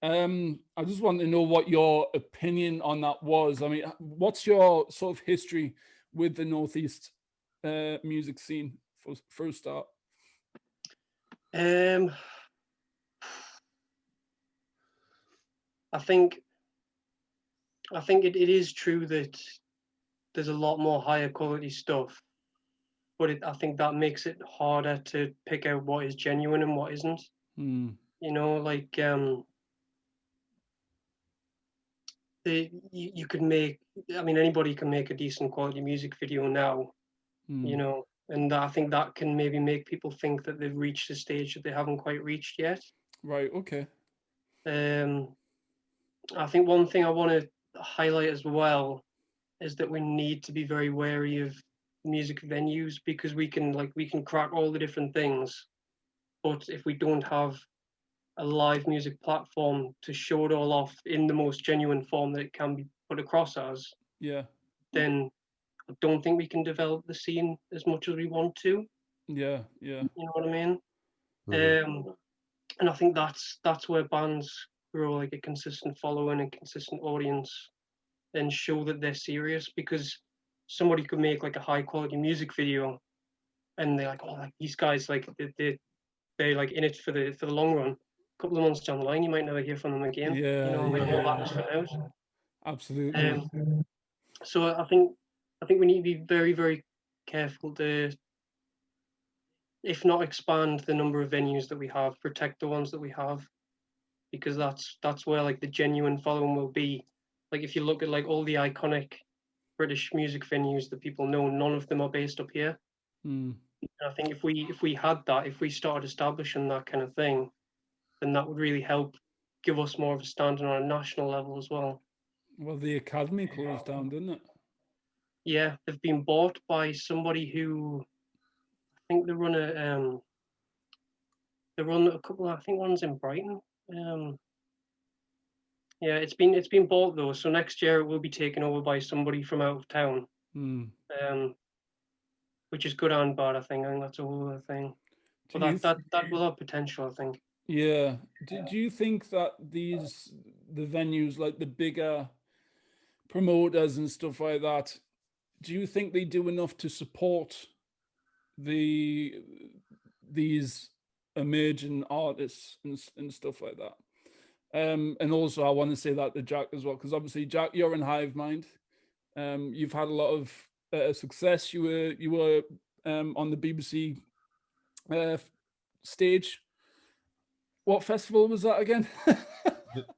I just want to know what your opinion on that was. I mean, what's your sort of history with the Northeast music scene for a start? I think it is true that there's a lot more higher quality stuff, but I think that makes it harder to pick out what is genuine and what isn't. Hmm. You know, like you could make. I mean, anybody can make a decent quality music video now. You know, and I think that can maybe make people think that they've reached a stage that they haven't quite reached yet. Right. Okay. I think one thing I want to highlight as well is that we need to be very wary of music venues because we can crack all the different things, but if we don't have a live music platform to show it all off in the most genuine form that it can be put across as, Yeah. then I don't think we can develop the scene as much as we want to. Yeah. Yeah. You know what I mean? And I think that's where bands grow like a consistent following and consistent audience and show that they're serious because somebody could make like a high quality music video and they're like, oh, like these guys like they're like in it for the long run. A couple of months down the line, you might never hear from them again. You Yeah. know, like all that Yeah. is for now. Absolutely. So I think we need to be very very careful to, if not expand the number of venues that we have, protect the ones that we have, because that's where like the genuine following will be. Like if you look at like all the iconic British music venues that people know, none of them are based up here. Hmm. And I think if we had that, if we started establishing that kind of thing, then that would really help give us more of a standing on a national level as well. Well, the academy closed down, didn't it? Yeah, they've been bought by somebody who I think they run a couple. I think one's in Brighton. Yeah, it's been bought though, so next year it will be taken over by somebody from out of town. Hmm. Which is good and bad. I think that's a whole other thing. Do But you that will have potential. I think. Yeah. Do you think that the venues like the bigger promoters and stuff like that, do you think they do enough to support the these emerging artists and stuff like that? And also I want to say that to Jack as well, because obviously Jack, you're in Hive Mind. You've had a lot of success. You were on the BBC stage. What festival was that again?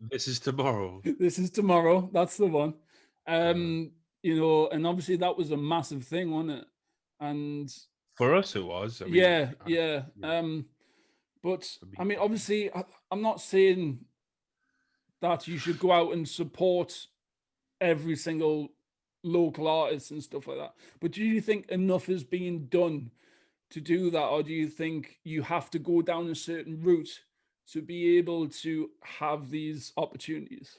This is tomorrow. This is tomorrow. That's the one. You know, and obviously that was a massive thing, wasn't it? And For us, it was. I mean, Yeah, I, yeah. yeah, But I mean, I mean, obviously, I'm not saying that you should go out and support every single local artist and stuff like that. But do you think enough is being done to do that, or do you think you have to go down a certain route to be able to have these opportunities?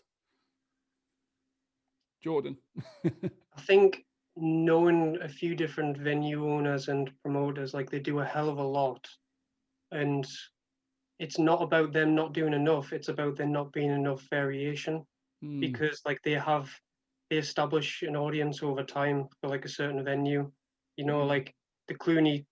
Jordan. I think knowing a few different venue owners and promoters, like they do a hell of a lot. And it's not about them not doing enough, it's about there not being enough variation. Hmm. Because like they establish an audience over time for like a certain venue. You know, like the Clooney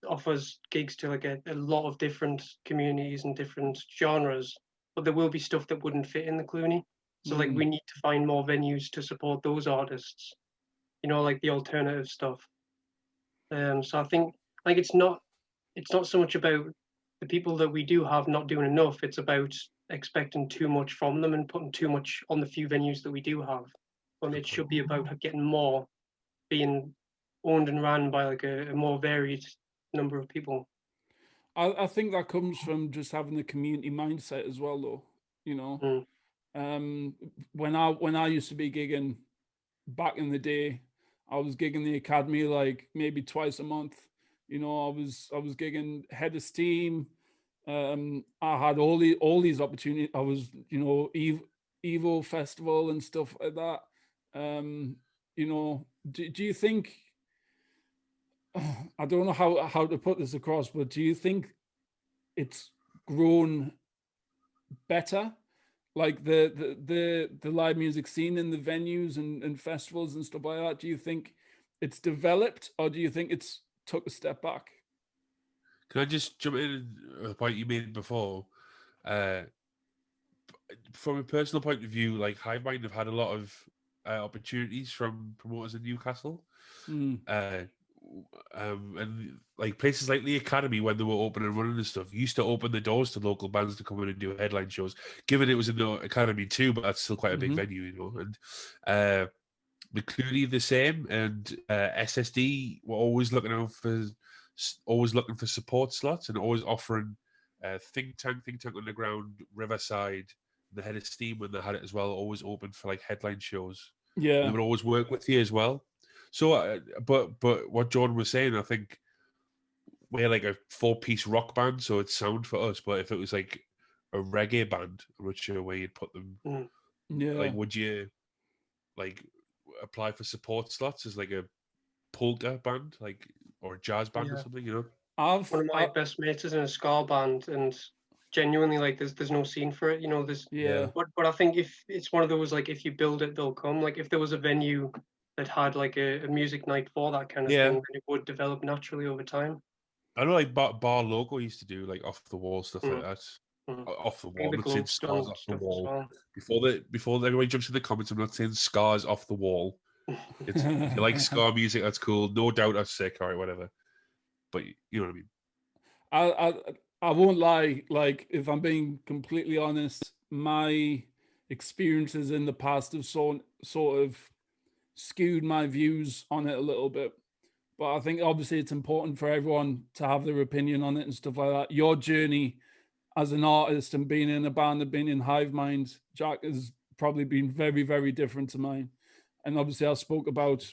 offers gigs to like a lot of different communities and different genres, but there will be stuff that wouldn't fit in the Clooney. So like Hmm. we need to find more venues to support those artists, you know, like the alternative stuff. So I think like it's not so much about the people that we do have not doing enough. It's about expecting too much from them and putting too much on the few venues that we do have. When good it should point. be about getting more, being owned and run by like a more varied number of people. I think that comes from just having a community mindset as well, though. You know, Mm. um, when I used to be gigging back in the day, I was gigging the academy like maybe twice a month. You know, I was gigging head of steam. I had all these opportunities. I was, you know, Evo festival and stuff like that. Um, you know, do you think I don't know how to put this across, but do you think it's grown better? Like the live music scene in the venues and festivals and stuff like that. Do you think it's developed, or do you think it's took a step back? Can I just jump in a point you made before? Uh, from a personal point of view, like Hivemind have had a lot of opportunities from promoters in Newcastle. Mm, Uh, and like places like the Academy, when they were open and running and stuff, used to open the doors to local bands to come in and do headline shows. Given it was in the Academy too, but that's still quite a big mm-hmm. venue, you know. And McClooney the same, and SSD were always looking for support slots and always offering Think Tank Underground, Riverside, the Head of Steam when they had it as well, always open for like headline shows. And they Yeah, would always work with you as well. So, but what Jordan was saying, I think we're like a 4-piece rock band, so it's sound for us. But if it was like a reggae band, I'm not sure where you'd put them. Mm. yeah. Like, would you like apply for support slots as like a polka band, like or a jazz band or Yeah. something? You know? One of my best mates is in a ska band, and genuinely, like, there's no scene for it. You know, there's. yeah, But I think if it's one of those like if you build it, they'll come. Like if there was a venue that had like a music night for that kind of thing, Yeah, then it would develop naturally over time. I know. Like Bar Logo used to do like off the wall stuff like Mm. that. Mm. Off the I think wall. the I'm not saying Globe scars Stone off the stuff as wall. well. Before everybody jumps in the comments, I'm not saying scars off the wall. It's if you like ska music, that's cool. No doubt that's sick. All right, whatever. But you know what I mean. I, I I won't lie. Like, if I'm being completely honest, my experiences in the past have sort of skewed my views on it a little bit. But I think obviously it's important for everyone to have their opinion on it and stuff like that. Your journey as an artist and being in a band and being in Hive Mind, Jack, has probably been very, very different to mine. And obviously I spoke about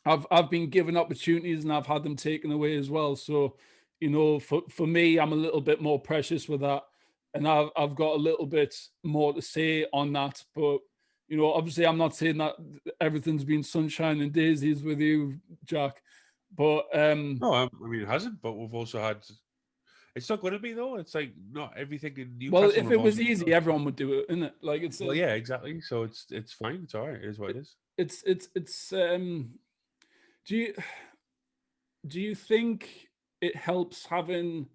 I've been given opportunities and I've had them taken away as well. So, you know, for me, I'm a little bit more precious with that. And I've got a little bit more to say on that. But, you know, obviously I'm not saying that everything's been sunshine and daisies with you, Jack. But No, I mean it hasn't. But we've also had. It's not going to be though. It's like not everything in well, Newcastle if it revolves was around easy, us. everyone would do it, isn't it? Like Well, yeah, exactly. So it's fine. It's all right. It is what it is. it's do you think it helps having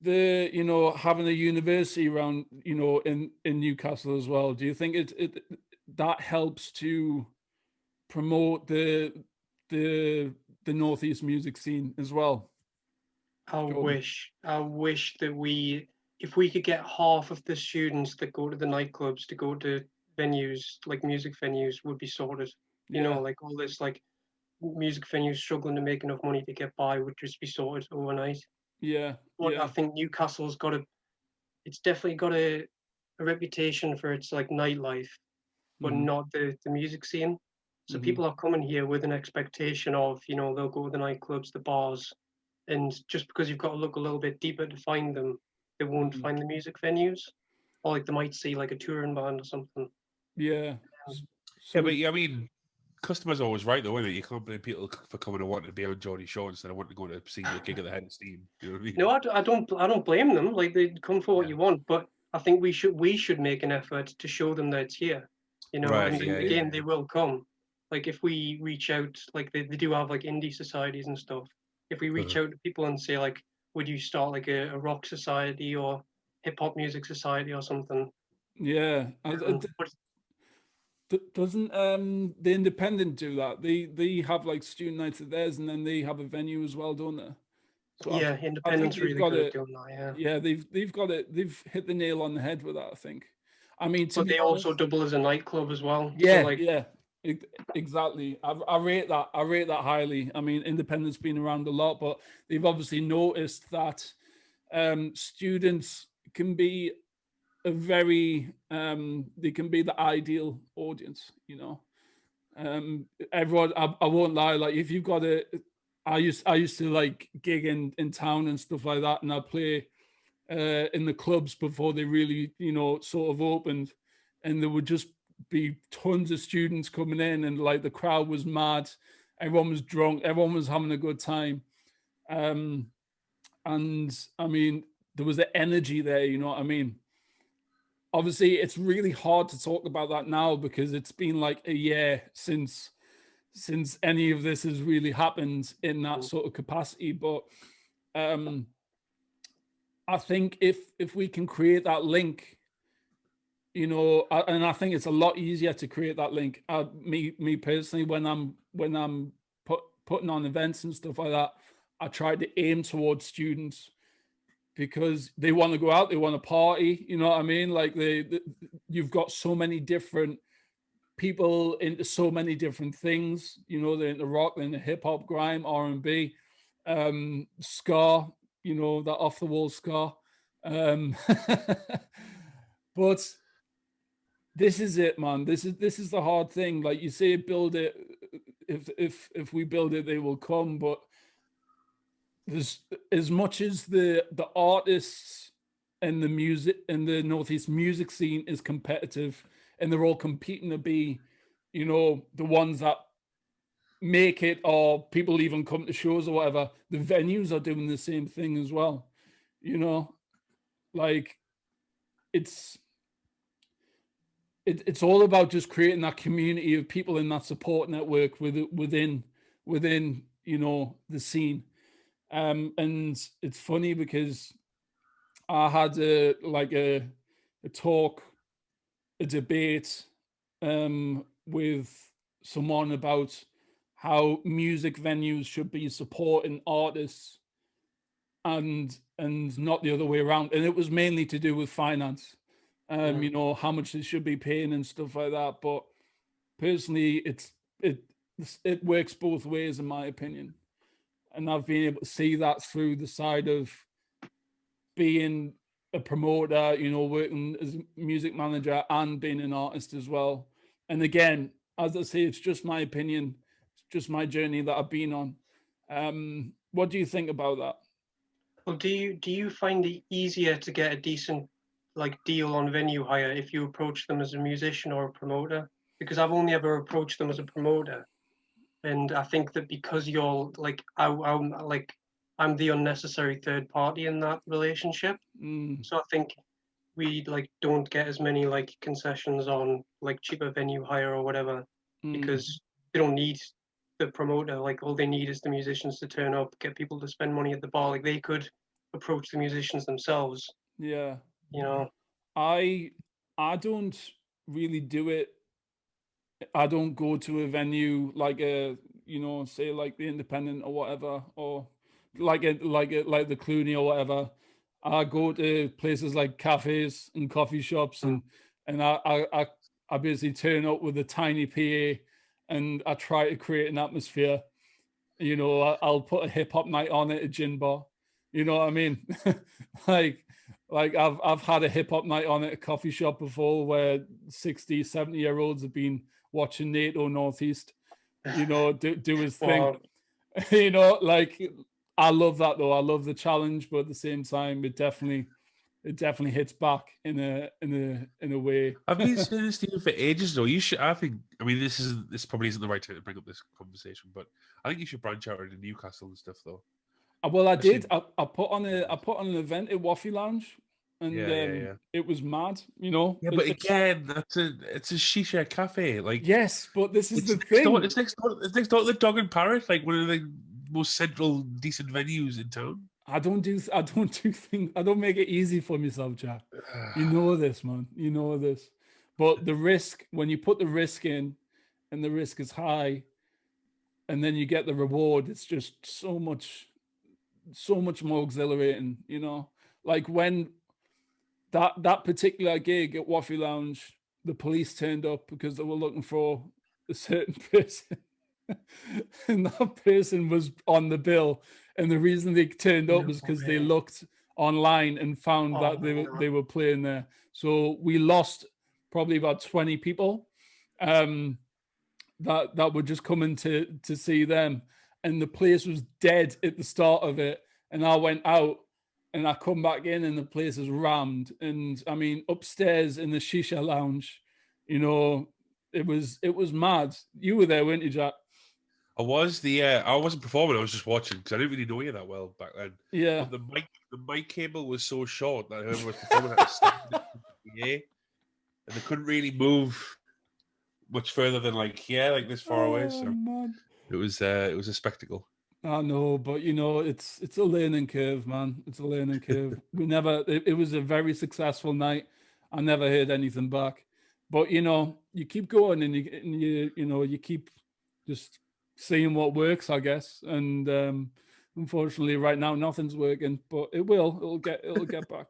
the, you know, having a university around, you know, in Newcastle as well? Do you think it that helps to promote the the northeast music scene as well, Jordan? I wish that if we could get half of the students that go to the nightclubs to go to venues like music venues would be sorted. You Yeah. know, like all this like music venues struggling to make enough money to get by would just be sorted overnight. Yeah, But yeah. I think Newcastle's it's definitely got a reputation for its like nightlife, but Mhm, not the music scene. So mhm, people are coming here with an expectation of, they'll go to the nightclubs, the bars, and just because you've got to look a little bit deeper to find them, they won't mhm. find the music venues, or like they might see like a touring band or something. Yeah. Um, Yeah, So but I mean, customers are always right, though, isn't it? You can't blame people for coming and wanting to be on Geordie's show instead of wanting to go to see a gig at the Head of Steam. You know what I mean? No, I don't blame them. Like they come for what Yeah. you want, but I think we should make an effort to show them that it's here. Right. And absolutely. Yeah. again, Yeah. they will come. Like if we reach out, like they do have like indie societies and stuff. If we reach Uh-huh. out to people and say like, would you start like a rock society or hip hop music society or something? Yeah. But Doesn't the Independent do that? They have like student nights at theirs, and then they have a venue as well, don't they? So yeah, I think independent's they've really got good at it. doing that. Yeah, Yeah, they've got it. They've hit the nail on the head with that, I think. I mean, to but be they also honest, double as a nightclub as well. So yeah, like, yeah, exactly. I rate that. I rate that highly. I mean, Independent's been around a lot, but they've obviously noticed that students can be a very they can be the ideal audience. Everyone, I won't lie, like if you've got a I used to like gig in town and stuff like that, and I play in the clubs before they really sort of opened, and there would just be tons of students coming in, and like the crowd was mad, everyone was drunk, everyone was having a good time. um and I mean, there was the energy there, you know what I mean. Obviously it's really hard to talk about that now because it's been like a year since any of this has really happened in that sort of capacity. But um I think if we can create that link, and I think it's a lot easier to create that link. Me personally, when I'm putting on events and stuff like that, I try to aim towards students because they want to go out, they want to party. You know what I mean? Like you've got so many different people into so many different things. They're into rock, they're into hip hop, grime, R&B, ska. That off the wall ska. Um, but this is it, man. This is the hard thing. Like you say, build it. If we build it, they will come. But there's as much as the artists and the music and the Northeast music scene is competitive, and they're all competing to be, the ones that make it, or people even come to shows or whatever. The venues are doing the same thing as well. You know, like it's it's all about just creating that community of people in that support network within the scene. And it's funny because I had a talk, a debate with someone about how music venues should be supporting artists and not the other way around. And it was mainly to do with finance, how much they should be paying and stuff like that. But personally, it works both ways in my opinion, and I've been able to see that through the side of being a promoter, working as a music manager and being an artist as well. And again, as I say, it's just my opinion, it's just my journey that I've been on. What do you think about that? well, do you find it easier to get a decent like deal on venue hire if you approach them as a musician or a promoter? Because I've only ever approached them as a promoter, and I think that because you're like I'm the unnecessary third party in that relationship. Mm, So I think we like don't get as many like concessions on like cheaper venue hire or whatever mm, because they don't need the promoter. Like all they need is the musicians to turn up, get people to spend money at the bar. Like they could approach the musicians themselves, yeah. you know. I I don't really do it. I don't go to a venue like say like the Independent or whatever, or like the Clooney or whatever. I go to places like cafes and coffee shops, Mm. and I basically turn up with a tiny PA, and I try to create an atmosphere. You know, I'll put a hip hop night on at a gin bar. You know what I mean? like like I've had a hip hop night on at a coffee shop before where 60, 70-year-olds have been watching NATO Northeast, you know, do his thing. Wow. You know, like I love that though. I love the challenge, but at the same time it definitely hits back in a way. I've been saying this to you for ages though. You should, I think, I mean, this probably isn't the right time to bring up this conversation, but I think you should branch out into Newcastle and stuff though. Well, I Especially- did. I put on an event at Waffy Lounge, and Yeah. it was mad. You know. Yeah, but again, it's a shisha cafe. Like, Yes, but this is it's the next thing. door, it's next door to the Dog and Parrot, like one of the most central, decent venues in town. I don't do things. I don't make it easy for myself, Jack. You know this, man. You know this. But the risk, when you put the risk in, and the risk is high, and then you get the reward, it's just so much more exhilarating. You know, like when that particular gig at Waffy Lounge, the police turned up because they were looking for a certain person. And that person was on the bill, and the reason they turned up was because they looked online and found that they were playing there. So we lost probably about 20 people that were just coming to see them, and the place was dead at the start of it. And I went out and I come back in and the place is rammed. And I mean, upstairs in the shisha lounge, you know, it was mad. You were there, weren't you, Jack? I wasn't performing. I was just watching because I didn't really know you that well back then. Yeah. But the mic cable was so short that whoever was performing had to stand in the air, and they couldn't really move much further than like this far away. So man. it was a spectacle. I know, but you know, it's a learning curve, man. It's a learning curve. It was a very successful night. I never heard anything back, but you know, you keep going and you keep just seeing what works, I guess. And unfortunately, right now nothing's working, but it will. It'll get back.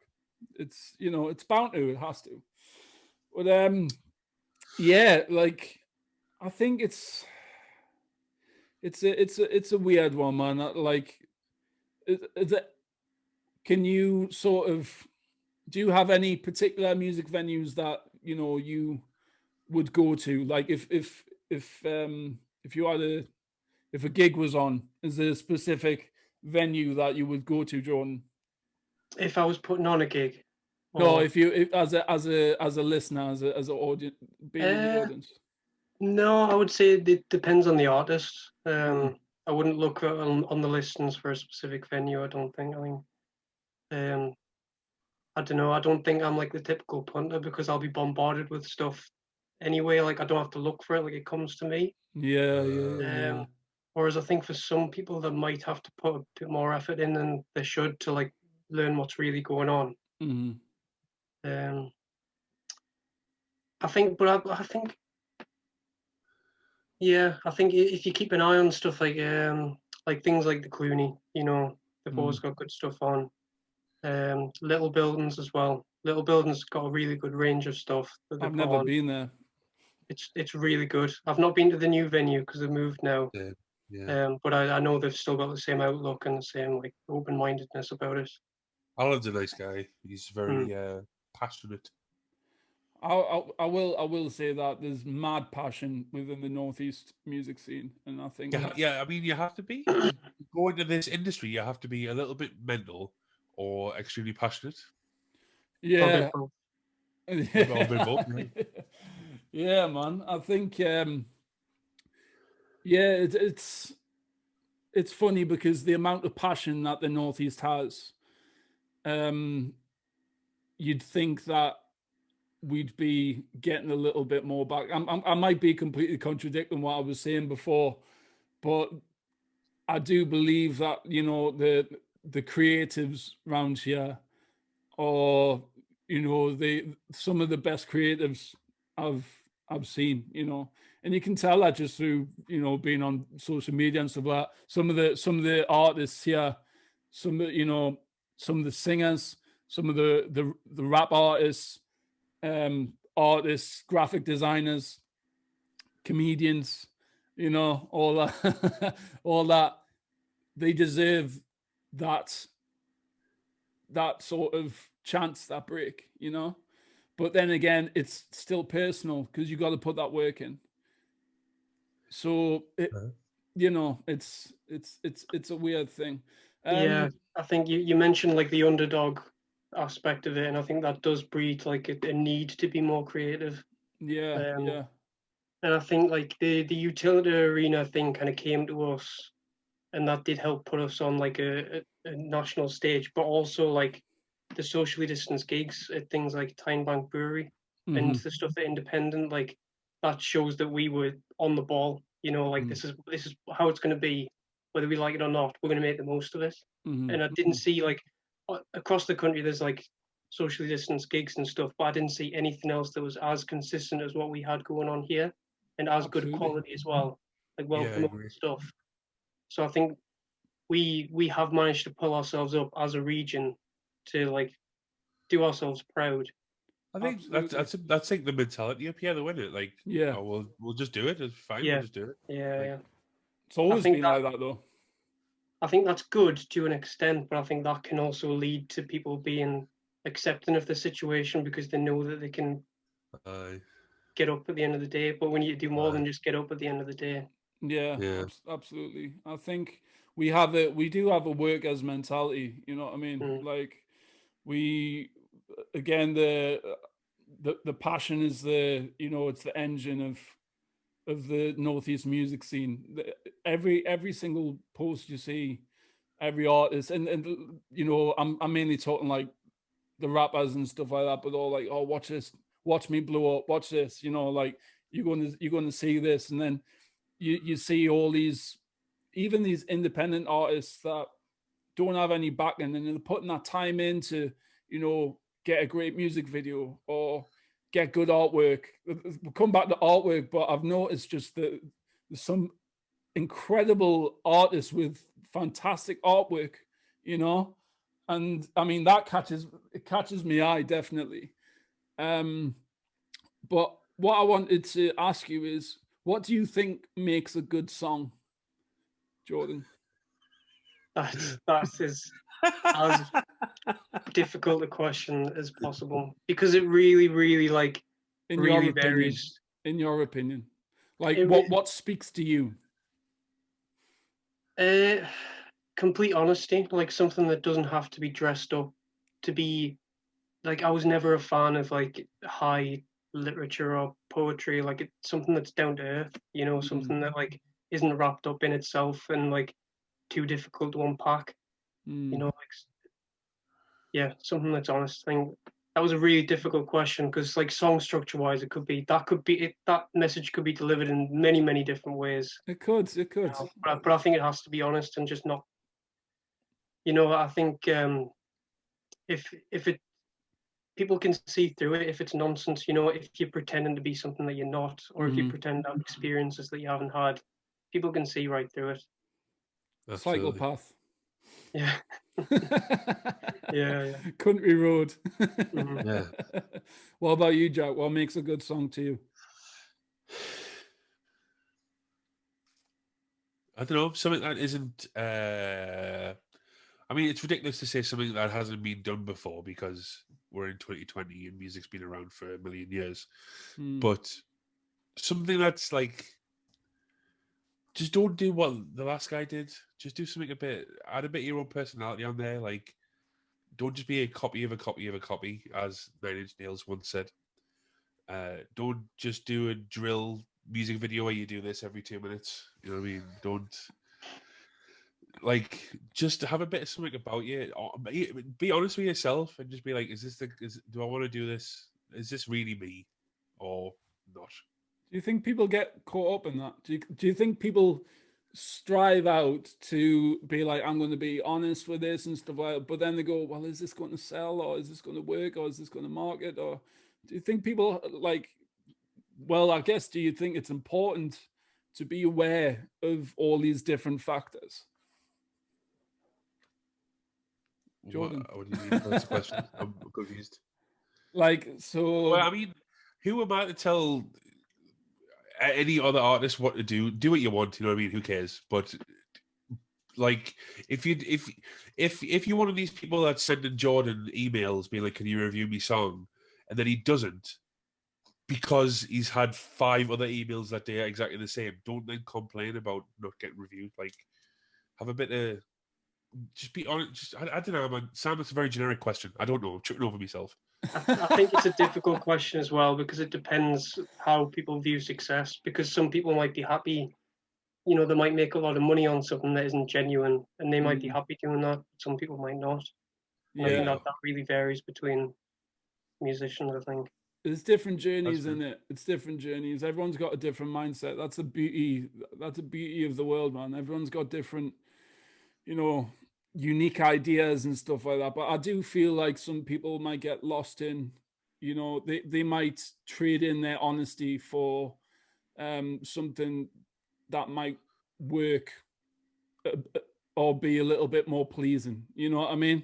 It's it's bound to. It has to. But yeah, like I think it's a weird one, man. Like, can you sort of do you have any particular music venues that you would go to? Like, if you had if a gig was on, is there a specific venue that you would go to, Jordan? If I was putting on a gig. No, if as a listener, as an audience, being in the audience. No, I would say it depends on the artist. I wouldn't look on the listings for a specific venue. I don't think. I think. I don't know. I don't think I'm like the typical punter because I'll be bombarded with stuff anyway. Like I don't have to look for it. Like it comes to me. Yeah. Whereas I think for some people that might have to put a bit more effort in than they should to like learn what's really going on. Mm-hmm. I think yeah, I think if you keep an eye on stuff like things like the Clooney, they've always got good stuff on. Little Buildings as well. Little Buildings got a really good range of stuff that I've never been there. It's really good. I've not been to the new venue because they've moved now. Yeah. But I know they've still got the same outlook and the same like open-mindedness about it. Alan's a nice guy. He's very passionate. I will say that there's mad passion within the Northeast music scene, and I think I mean, you have to be going to this industry. You have to be a little bit mental or extremely passionate. Yeah. Yeah, yeah, man. I think it's funny because the amount of passion that the Northeast has, you'd think that we'd be getting a little bit more back. I might be completely contradicting what I was saying before, but I do believe that the creatives around here are some of the best creatives I've seen, and you can tell that just through being on social media and stuff like that. Some of the artists here, some of the singers, some of the rap artists, artists, graphic designers, comedians, you know, all that, all that. They deserve that sort of chance, that break, you know. But then again, it's still personal because you got to put that work in. So it, you know, it's a weird thing. Yeah, I think you mentioned like the underdog aspect of it, and I think that does breed like a need to be more creative. Yeah, Um, yeah. and I think like the utility arena thing kind of came to us, and that did help put us on like a national stage, but also like the socially distanced gigs at things like Tyne Bank Brewery and Mm-hmm. the stuff at Independent, like that shows that we were on the ball. You know, like Mm-hmm. this is how it's going to be, whether we like it or not. We're going to make the most of it. And I didn't Mm-hmm. see like across the country there's like socially distanced gigs and stuff, but I didn't see anything else that was as consistent as what we had going on here, and as good Absolutely. quality as well, like well Yeah, I promoted agree. stuff. So I think we have managed to pull ourselves up as a region to like do ourselves proud. I think Absolutely. that's like the mentality up here, though, isn't it? Like, Yeah. oh, we'll just do it. It's fine. We'll Yeah, just do it. yeah, Like, yeah. It's I always think been that like that though. I think that's good to an extent, but I think that can also lead to people being accepting of the situation because they know that they can uh, get up at the end of the day. But when you do more uh, than just get up at the end of the day, Yeah, yeah, absolutely. I think we do have a workers mentality, you know what I mean? mm, Like we again the passion is the, you know, it's the engine of the Northeast music scene. Every single post you see, every artist, and you know, I'm mainly talking like the rappers and stuff like that, but all like, oh, watch this, watch me blow up, watch this, you know, like you're gonna see this, and then you see all these, even these independent artists that don't have any backing, and they're putting that time in to, you know, get a great music video or get good artwork. We'll come back to artwork, but I've noticed just that there's some incredible artists with fantastic artwork, you know, and I mean that catches me eye definitely. Um, but what I wanted to ask you is, what do you think makes a good song, Jordan? that is as difficult a question as possible because it really, really like In your really opinion, varies. in your opinion, like It, what speaks to you? uh, complete honesty, like something that doesn't have to be dressed up to be like I was never a fan of like high literature or poetry, like it's something that's down to earth, you know, Mm, something that like isn't wrapped up in itself and like too difficult to unpack, you mm, know, like yeah, something that's honest. I think that was a really difficult question because like song structure wise, it could be that message could be delivered in many, many different ways. it could, it You could. know? But I think it has to be honest and just not, you know, I think if it people can see through it if it's nonsense, you know, if you're pretending to be something that you're not, or if you Mm-hmm. pretend to have experiences that you haven't had, people can see right through it. absolutely. Psychopath. Yeah, yeah, yeah. Country road. Hmm. Yeah. What about you, Jack? What makes a good song to you? I don't know, something that isn't. I mean, it's ridiculous to say something that hasn't been done before because we're in 2020 and music's been around for a million years. Mm, But something that's like, just don't do what the last guy did. Just do something a bit, add a bit of your own personality on there. Like, don't just be a copy of a copy of a copy, as Nine Inch Nails once said. Don't just do a drill music video where you do this every 2 minutes. You know what I mean? Don't like just have a bit of something about you. Be honest with yourself and just be like, do I want to do this? Is this really me or not? do you think people get caught up in that? Do you think people strive out to be like, I'm going to be honest with this and stuff like that, but then they go, well, is this going to sell, or is this going to work, or is this going to market, or do you think people like, well, I guess, do you think it's important to be aware of all these different factors, Jordan? What do you mean? That's a question. I'm confused. Like, Well, so, I mean, who am I to tell any other artist want to do what you want. You know what I mean? Who cares? But like, if you're one of these people that's sending Jordan emails being like, "Can you review me song?" and then he doesn't because he's had 5 other emails that day are exactly the same, don't then complain about not getting reviewed. Like, have a bit of just be honest. Just I don't know, man. Sam, it's a very generic question. I don't know. I'm tripping over myself. I think it's a difficult question as well because it depends how people view success. Because some people might be happy, they might make a lot of money on something that isn't genuine, and they might be happy doing that. Some people might not. And I think Yeah. that really varies between musicians, I think. There's different journeys in it. It's different journeys. Everyone's got a different mindset. That's the beauty. That's the beauty of the world, man. Everyone's got different, unique ideas and stuff like that. But I do feel like some people might get lost in, they might trade in their honesty for something that might work or be a little bit more pleasing. You know what I mean?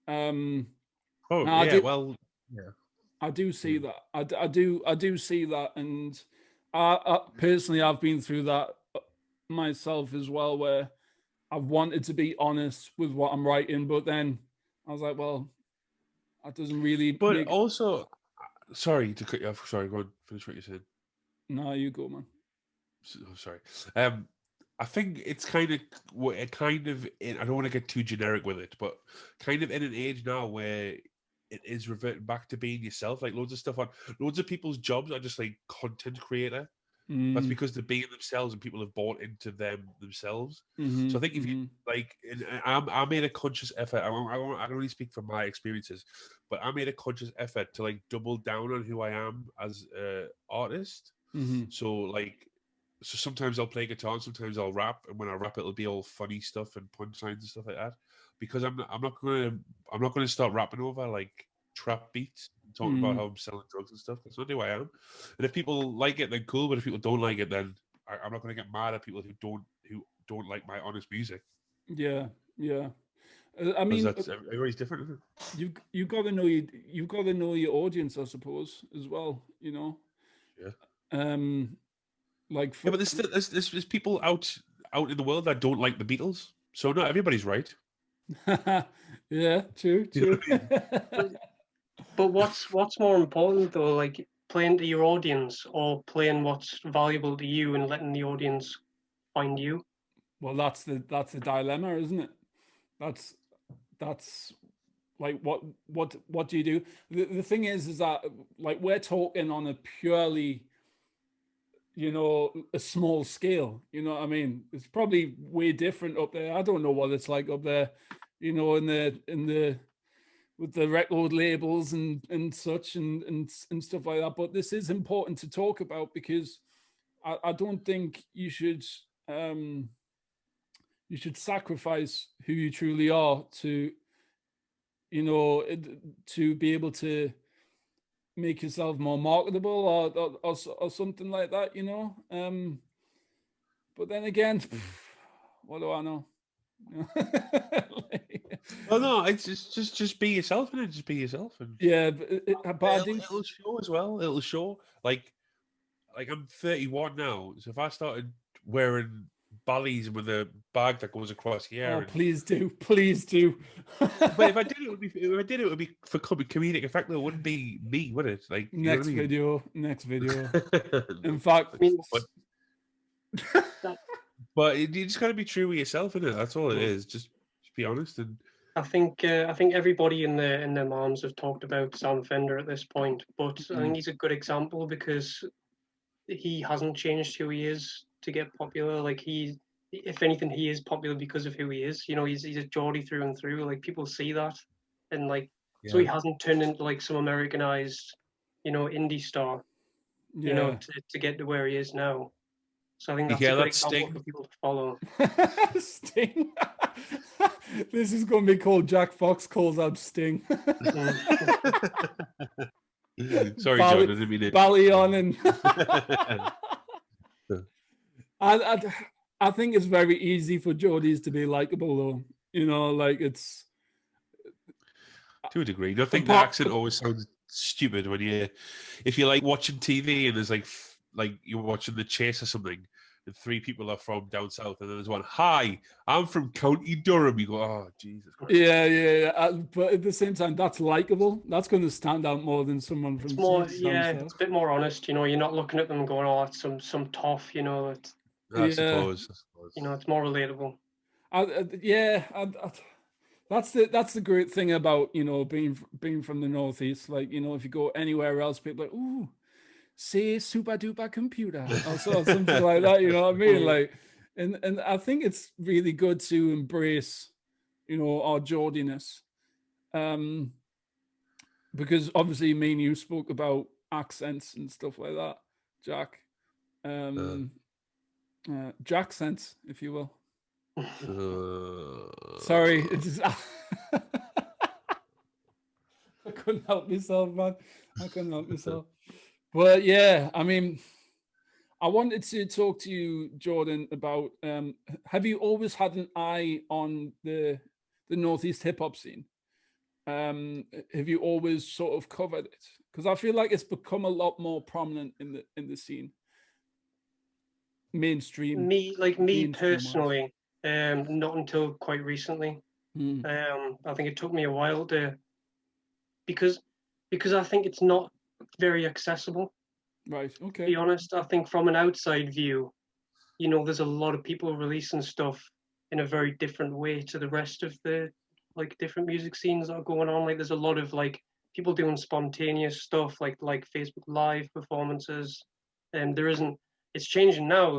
Oh I yeah, well, yeah. I do see that. I do see that, and I personally, I've been through that myself as well, where I've wanted to be honest with what I'm writing, but then I was like, well, that doesn't really But make. also, sorry to cut you off. Sorry, go on, finish what you said. No, you go, man. Oh, sorry. I think it's kind of I don't want to get too generic with it, but kind of in an age now where it is reverting back to being yourself. Like loads of people's jobs are just like content creator. That's because they're being themselves and people have bought into them themselves. So I think if you like, I made a conscious effort. I can only speak from my experiences, but I made a conscious effort to like double down on who I am as an artist. So sometimes I'll play guitar and sometimes I'll rap, and when I rap, it'll be all funny stuff and punchlines and stuff like that. Because I'm not gonna start rapping over like trap beats, talking about how I'm selling drugs and stuff. That's not who I am. And if people like it, then cool. But if people don't like it, then I'm not gonna get mad at people who don't like my honest music. Yeah, yeah. I Because mean, that's everybody's different, isn't it? you've got to know your audience, I suppose, as well. Yeah. Like Yeah, but there's people out in the world that don't like the Beatles. So not everybody's right. yeah, true, You know true. what I mean? But what's more important though, like playing to your audience or playing what's valuable to you and letting the audience find you? Well, that's the dilemma, isn't it? That's like what do you do? The thing is that like we're talking on a purely a small scale. You know what I mean? It's probably way different up there. I don't know what it's like up there, in the with the record labels and such and stuff like that. But this is important to talk about because I don't think you should sacrifice who you truly are to to be able to make yourself more marketable or something like that, but then again, what do I know? Well, no, it's just be yourself, and just be yourself, and Yeah, but I do. it'll show as well. It'll show like I'm 31 now, so if I started wearing ballies with a bag that goes across here, Oh, please do, please do. but if I did it would be for comedic effect. Though it wouldn't be me, would it? Like Next you know video, next video. what I mean? In fact, I mean, but you just got to be true with yourself, innit? That's all it is. Just be honest and. I think everybody in their moms have talked about Sam Fender at this point, but I think he's a good example because he hasn't changed who he is to get popular. Like if anything, he is popular because of who he is. He's a Geordie through and through. Like people see that, and so he hasn't turned into like some Americanized, indie star, yeah. to get to where he is now. So I think that's Yeah, a good that's example Sting. for people to follow. Sting. This is going to be called Jack Fox calls out Sting. Sorry, John, I didn't mean it. Bally on and I think it's very easy for Geordies to be likable, though. Like it's to a degree. I think the accent always sounds stupid if you like watching TV and there's like like you're watching The Chase or something, and 3 people are from down south, and then there's one, "Hi, I'm from County Durham." You go, "Oh, Jesus Christ." Yeah. But at the same time, that's likable. That's going to stand out more than someone It's from more, down yeah, south. it's a bit more honest. You know, you're not looking at them and going, "Oh, it's some tough." You know, it's I Yeah, suppose. it's more relatable. yeah. That's the great thing about being from the Northeast. Like if you go anywhere else, people are like, ooh, say super duper computer or something like that. You know what I mean? Like, and I think it's really good to embrace our Geordiness, because obviously me and you spoke about accents and stuff like that, Jack. Jack sense, if you will. Sorry, it just I couldn't help myself, man. I couldn't help myself. But yeah, I mean, I wanted to talk to you, Jordan, about have you always had an eye on the Northeast hip hop scene? Have you always sort of covered it? Because I feel like it's become a lot more prominent in the scene, mainstream. Me Mainstream wise. personally, not until quite recently. I think it took me a while to because I think it's not very accessible. Right. To Okay. be honest, I think from an outside view, there's a lot of people releasing stuff in a very different way to the rest of the different music scenes that are going on. Like there's a lot of people doing spontaneous stuff like Facebook Live performances. And there isn't it's changing now.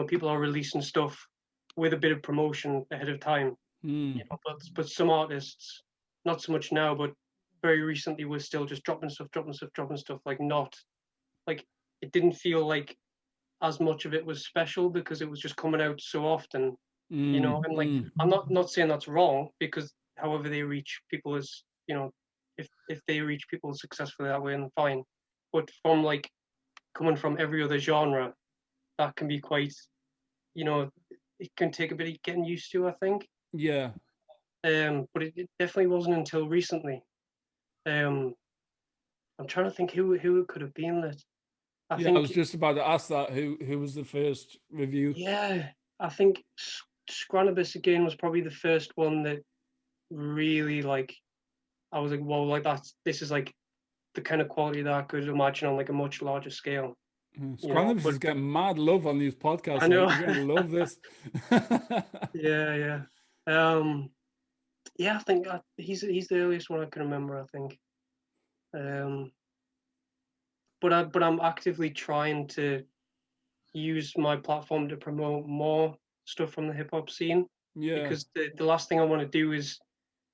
People are releasing stuff with a bit of promotion ahead of time. But some artists, not so much now, but very recently, was still just dropping stuff. Like not like it didn't feel like as much of it was special because it was just coming out so often. And I'm not saying that's wrong, because however they reach people is, if they reach people successfully that way, then fine. But from coming from every other genre, that can be quite, it can take a bit of getting used to, I think. Yeah. But it definitely wasn't until recently. I'm trying to think who it could have been that. I I think was just about to ask that. Who was the first review? Yeah, I think Scranibus again was probably the first one that really I was like, whoa, this is the kind of quality that I could imagine on a much larger scale. Scranibus But is getting mad love on these podcasts. I know. You're gonna love this. Yeah. Yeah, I think he's the earliest one I can remember, I think. But I'm actively trying to use my platform to promote more stuff from the hip hop scene. Yeah. Because the last thing I want to do is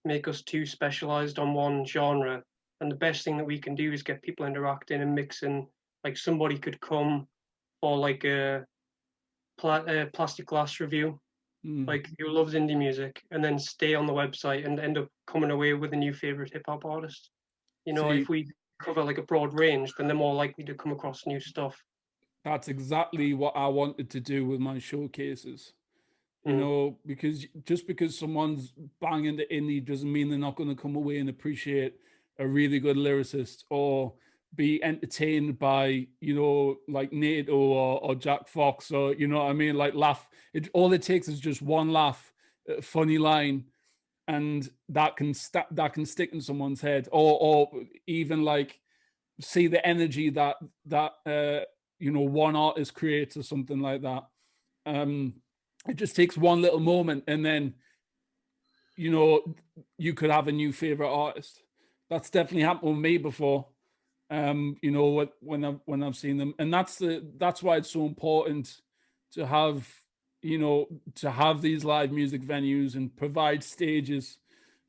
make us too specialized on one genre. And the best thing that we can do is get people interacting and mixing. Like somebody could come for a plastic glass review, who loves indie music, and then stay on the website and end up coming away with a new favorite hip hop artist. If we cover a broad range, then they're more likely to come across new stuff. That's exactly what I wanted to do with my showcases. Because just because someone's banging the indie doesn't mean they're not going to come away and appreciate a really good lyricist or be entertained by, like NATO or Jack Fox, or, you know what I mean? Like laugh. All it takes is just one laugh, a funny line, and that can stick in someone's head, or even see the energy that one artist creates or something like that. It just takes one little moment, and then you could have a new favorite artist. That's definitely happened with me before. When I've seen them, and that's why it's so important to have these live music venues and provide stages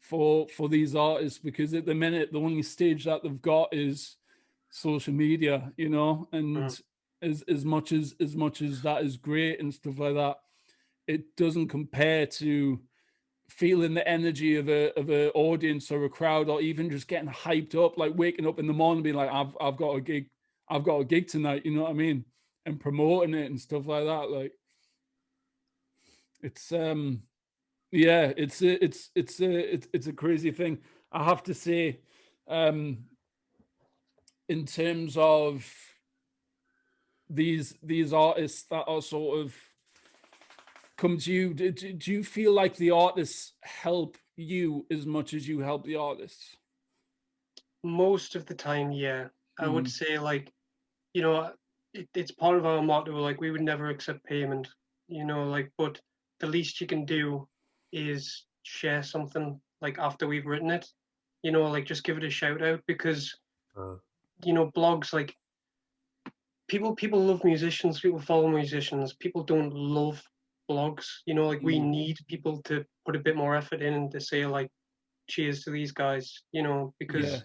for these artists, because at the minute the only stage that they've got is social media, and as much as that is great and stuff like that, it doesn't compare to feeling the energy of a audience or a crowd, or even just getting hyped up, like waking up in the morning being like, I've got a gig tonight, you know what I mean, and promoting it and stuff like that. Like it's it's a crazy thing, I have to say. In terms of these artists that are sort of come to you, do you feel like the artists help you as much as you help the artists? Most of the time, yeah. I would say like, you know, it's part of our motto, like we would never accept payment, like, but the least you can do is share something like after we've written it, like just give it a shout out because, Uh, blogs, like people love musicians, people follow musicians, people don't love blogs, like we need people to put a bit more effort in and to say like, cheers to these guys, Yeah. because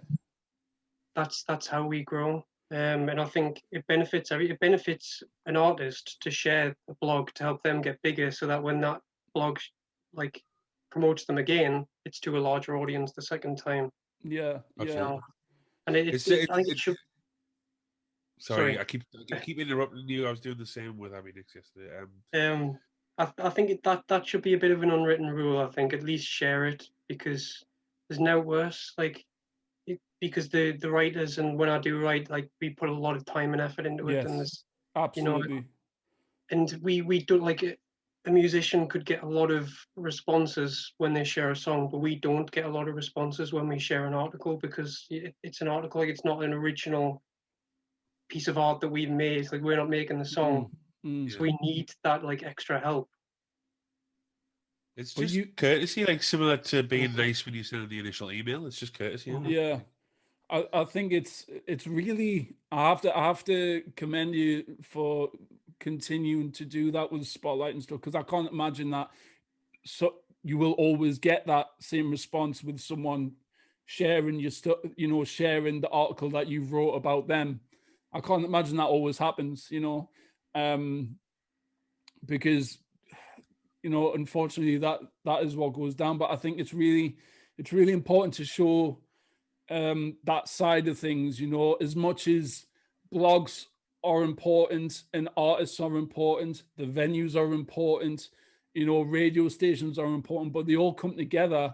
that's how we grow. And I think it benefits an artist to share a blog to help them get bigger, so that when that blog like promotes them again, it's to a larger audience the second time. Yeah. You Yeah. know, and it's, I think it should. sorry, Sorry. I keep interrupting you. I was doing the same with Aminix yesterday. I think that should be a bit of an unwritten rule. I think at least share it, because there's no worse. Like because the writers, and when I do write, like we put a lot of time and effort into it, and Yes. there's Absolutely. and we do like a musician could get a lot of responses when they share a song, but we don't get a lot of responses when we share an article, because it's an article, like it's not an original piece of art that we've made. Like we're not making the song, so we need that like extra help. It's But just courtesy, like similar to being nice when you send the initial email. It's just courtesy. Isn't it? Yeah. I think it's really, I have to commend you for continuing to do that with Spotlight and stuff, because I can't imagine that you will always get that same response with someone sharing your stuff, sharing the article that you wrote about them. I can't imagine that always happens, because unfortunately that is what goes down. But I think it's really important to show that side of things, as much as blogs are important and artists are important, the venues are important, radio stations are important, but they all come together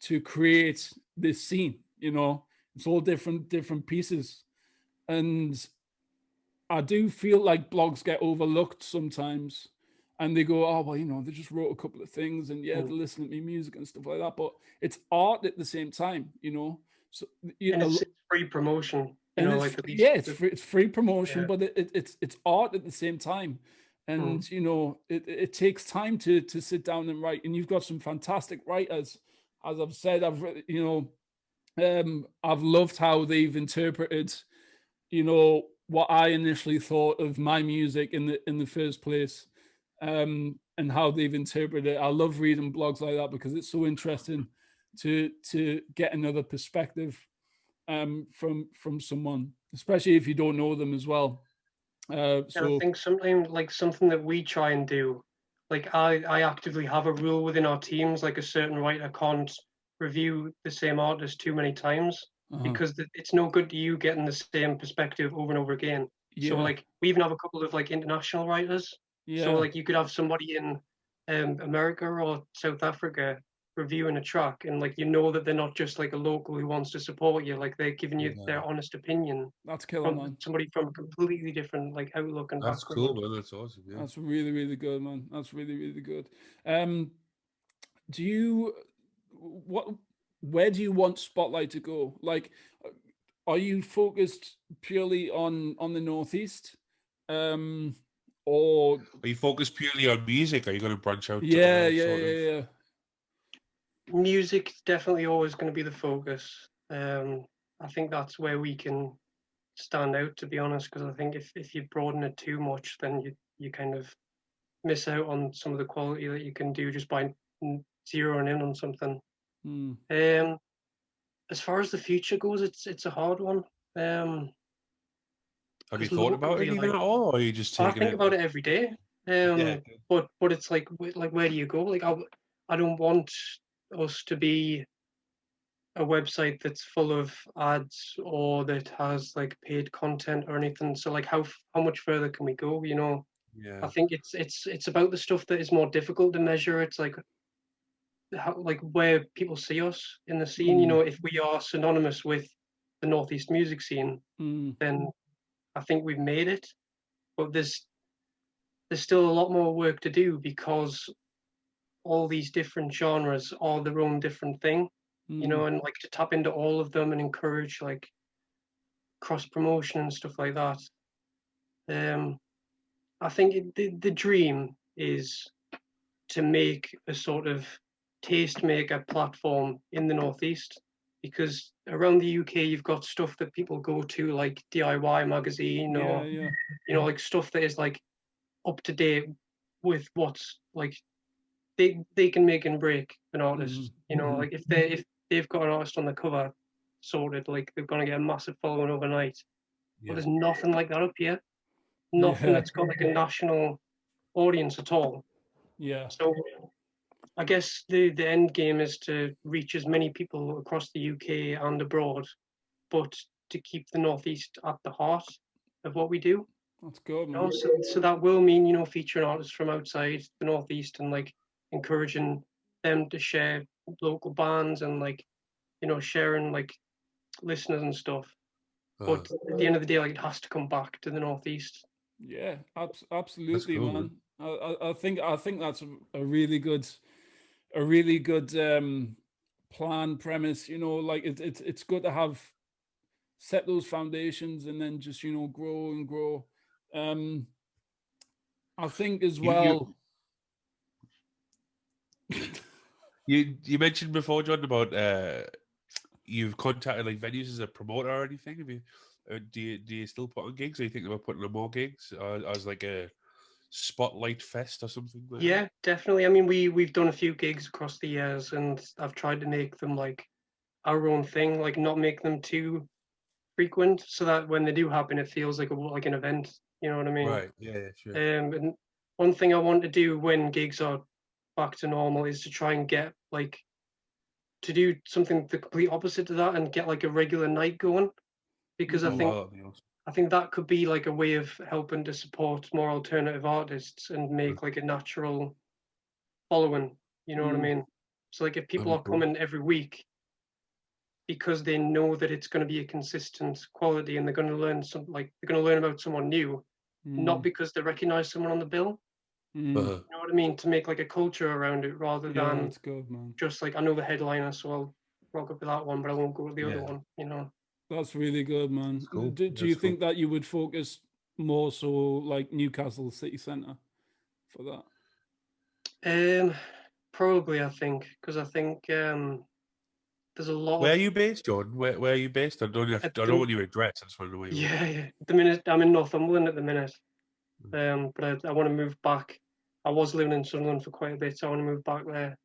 to create this scene. It's all different pieces. And I do feel like blogs get overlooked sometimes, and they go, oh, well, they just wrote a couple of things, and yeah, they listen to me music and stuff like that. But it's art at the same time, So And it's free promotion, and like at least it's free promotion, yeah. but it's art at the same time. And it takes time to sit down and write. And you've got some fantastic writers, as I've said. I've loved how they've interpreted, what I initially thought of my music in the first place, and how they've interpreted it. I love reading blogs like that because it's so interesting to get another perspective from someone, especially if you don't know them as well. And I think sometimes like something that we try and do, like I actively have a rule within our teams, like a certain writer can't review the same artist too many times, because it's no good to you getting the same perspective over and over again. So like we even have a couple of like international writers. So like you could have somebody in America or South Africa reviewing a track, and like that they're not just like a local who wants to support you, like they're giving you their honest opinion. That's killer, From man. somebody from a completely different like outlook and That's background. cool, man. That's awesome. Yeah. That's really, really good, man. That's really, really good. Do you where do you want Spotlight to go? Like, are you focused purely on the Northeast? Or are you focused purely on music? Are you going to branch out? Yeah. Music's definitely always going to be the focus. I think that's where we can stand out, to be honest, because I think if you broaden it too much, then you kind of miss out on some of the quality that you can do just by zeroing in on something. As far as the future goes, it's a hard one. Have you thought about it even at all, or are you just taking it? I think about it every day. But it's like where do you go? Like I don't want us to be a website that's full of ads or that has like paid content or anything. So like how much further can we go? I think it's about the stuff that is more difficult to measure. It's like where people see us in the scene. If we are synonymous with the Northeast music scene, then I think we've made it. but there's still a lot more work to do because all these different genres are their own different thing, you know, and like to tap into all of them and encourage like cross promotion and stuff like that. I think the dream is to make a sort of tastemaker platform in the Northeast, because around the UK you've got stuff that people go to like DIY magazine or you know, like stuff that is like up to date with what's like they can make and break an artist. You know, like if they've got an artist on the cover sorted, like they're gonna get a massive following overnight. But there's nothing like that up here. Nothing that's got like a national audience at all. Yeah. So I guess the end game is to reach as many people across the UK and abroad, but to keep the Northeast at the heart of what we do. That's good, You man. know, so that will mean, you know, featuring artists from outside the Northeast and like encouraging them to share local bands and like, you know, sharing like listeners and stuff. But at the end of the day, like it has to come back to the Northeast. Yeah, absolutely, cool, man. I think that's a really good plan premise. You know, like it's good to have set those foundations and then just, you know, grow and grow. I think as well. You mentioned before, John, about you've contacted like venues as a promoter or anything. Have you? Do you still put on gigs? Or you think about putting on more gigs as like a spotlight fest or something? Like Yeah, definitely. I mean, we've done a few gigs across the years, and I've tried to make them like our own thing, like not make them too frequent, so that when they do happen, it feels like an event. You know what I mean? Right. Yeah. Sure. And one thing I want to do when gigs are back to normal is to try and get like to do something the complete opposite to that and get like a regular night going, because I think that could be like a way of helping to support more alternative artists and make like a natural following. You know what I mean? So like if people are coming every week because they know that it's going to be a consistent quality and they're going to learn they're going to learn about someone new, not because they recognize someone on the bill. You know what I mean? To make like a culture around it rather than that's good, man. just like I know the headliner, so I'll rock up with that one, but I won't go with the other one. You know. That's really good, man. Cool. Do you think that you would focus more so like Newcastle city centre for that? Probably I think, because I think there's a lot. Where are you based, John? Where are you based? I don't want your address. I just want to know where you are. Yeah. At the minute, I'm in Northumberland at the minute. But I want to move back. I was living in Sunderland for quite a bit, so I want to move back there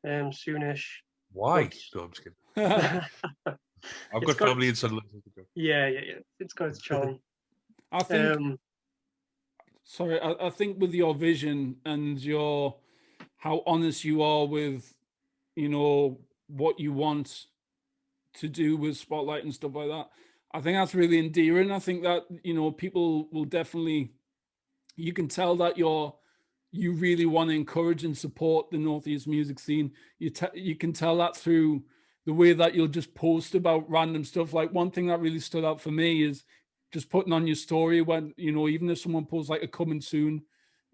soonish. Why? No, I'm just kidding. I've got family in Sunderland. Yeah. It's got its charm. I think. Sorry, I think with your vision and how honest you are with, you know, what you want to do with Spotlight and stuff like that, I think that's really endearing. I think that, you know, people will definitely, you can tell that you really want to encourage and support the Northeast music scene. You can tell that through the way that you'll just post about random stuff. Like one thing that really stood out for me is just putting on your story when, you know, even if someone posts like a coming soon,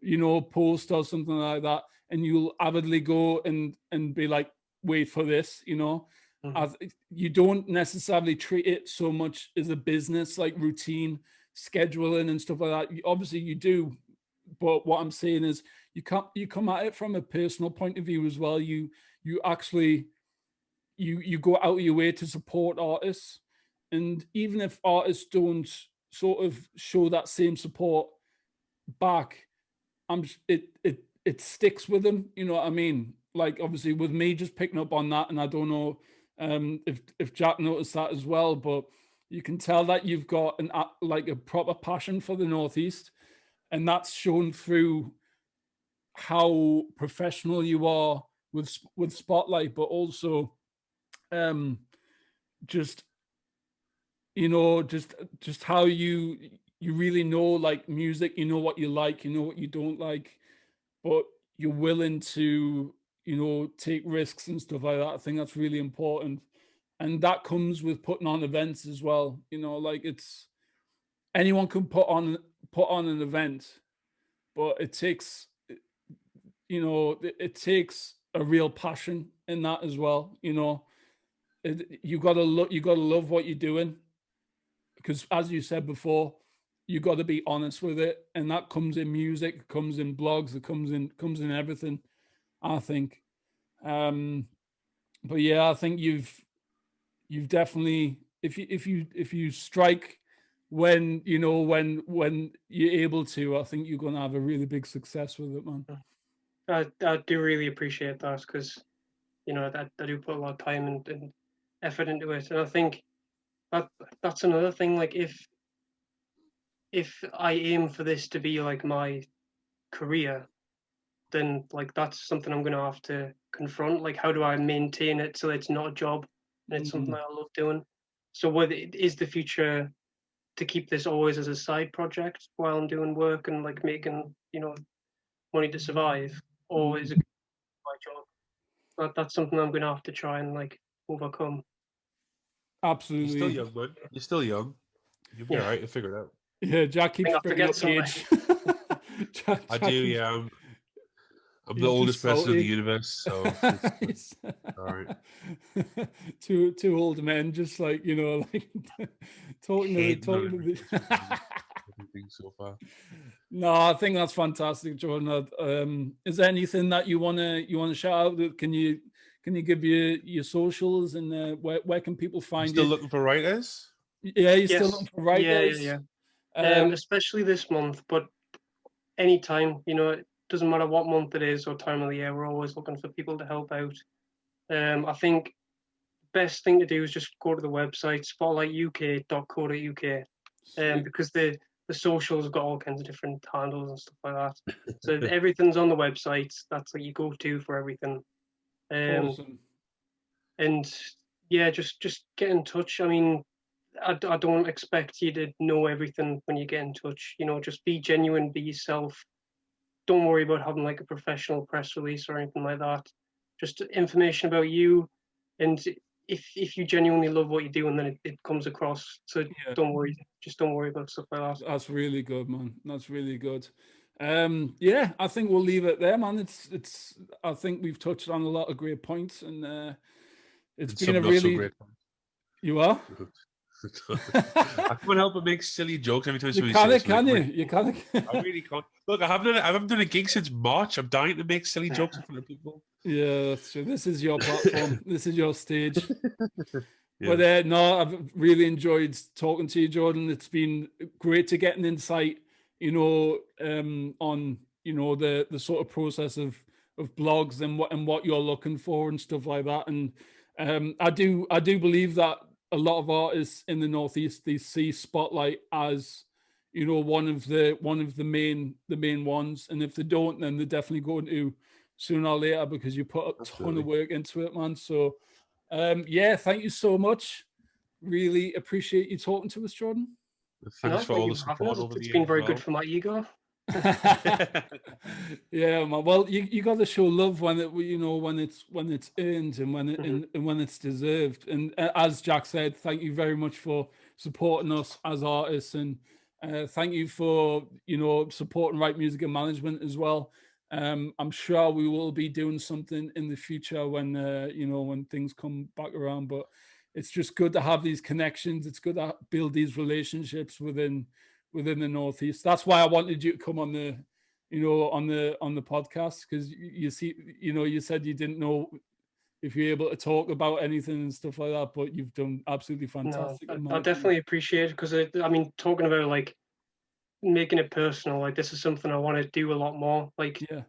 you know, post or something like that, and you'll avidly go and be like, wait for this, you know. You don't necessarily treat it so much as a business, like routine scheduling and stuff like that. Obviously you do, but what I'm saying is you come at it from a personal point of view as well. You actually you go out of your way to support artists, and even if artists don't sort of show that same support back, it sticks with them. You know what I mean? Like obviously with me just picking up on that, and I don't know if Jack noticed that as well, but you can tell that you've got a proper passion for the Northeast, and that's shown through how professional you are with Spotlight, but also just, you know, just how you really know like music, you know what you like, you know what you don't like, but you're willing to, you know, take risks and stuff like that. I think that's really important. And that comes with putting on events as well. You know, like anyone can put put on an event, but it takes, it takes a real passion in that as well. You gotta love what you're doing, because as you said before, you got to be honest with it, and that comes in music, it comes in blogs, it comes in everything, I think. But yeah, I think you've definitely, if you strike when when you're able to, I think you're gonna have a really big success with it, man. I do really appreciate that, because I do put a lot of time and effort into it, and I think that's another thing. Like, if I aim for this to be like my career, then like that's something I'm gonna have to confront. Like, how do I maintain it so it's not a job and it's something that I love doing? So what is the future to keep this always as a side project while I'm doing work and like making, money to survive, or is it my job? That's something I'm gonna have to try and like overcome. Absolutely. You're still young, man. You're still young. You'll be all right. You'll figure it out. Yeah, Jack keeps I bringing up forget age. I do, yeah. I'm the He's oldest just person in the salty. universe, so it's all right. Two old men, just like like talking Hating on to the. everything so far. No, I think that's fantastic, Jordan. Is there anything that you wanna shout out? Can you give your socials, and where can people I'm find still you? looking for writers. Yeah, you're still Yes. looking for Yeah, writers. yeah, yeah. Um, Especially this month, but anytime, it doesn't matter what month it is or time of the year, we're always looking for people to help out. I think best thing to do is just go to the website spotlightuk.co.uk, sweet. because the socials have got all kinds of different handles and stuff like that. So everything's on the website. That's like you go to for everything. Awesome. And yeah, just get in touch. I mean, I don't expect you to know everything when you get in touch. Just be genuine, be yourself. Don't worry about having like a professional press release or anything like that. Just information about you, and if you genuinely love what you do, and then it comes across. So don't worry, just don't worry about stuff like that. That's really good, man. That's really good. Yeah, I think we'll leave it there, man. It's I think we've touched on a lot of great points, and it's And been some a not so really. great. You are. I can't help but make silly jokes every time You somebody can says it, can you? something. You can it. I really can't. Look, I haven't done a gig since March. I'm dying to make silly jokes in front of people. Yeah, that's true. This is your platform. This is your stage. Yeah. But no, I've really enjoyed talking to you, Jordan. It's been great to get an insight, on the sort of process of blogs and what you're looking for and stuff like that. And I do believe that a lot of artists in the Northeast, they see Spotlight as one of the main ones, and if they don't, then they're definitely going to sooner or later, because you put a ton of work into it, man. So yeah, thank you so much. Really appreciate you talking to us, Jordan. Thanks for all the support over the It's years. been very good for my ego. Yeah, man. Well, you got to show love when when it's earned, and when it's deserved. And as Jack said, thank you very much for supporting us as artists, and thank you for supporting Wright Music and Management as well. I'm sure we will be doing something in the future when when things come back around. But it's just good to have these connections. It's good to build these relationships within the Northeast. That's why I wanted you to come on the on the podcast, because you see, you said you didn't know if you're able to talk about anything and stuff like that, but you've done absolutely fantastic. No, I definitely appreciate it, because I mean, talking about like making it personal, like this is something I want to do a lot more. Like, yeah,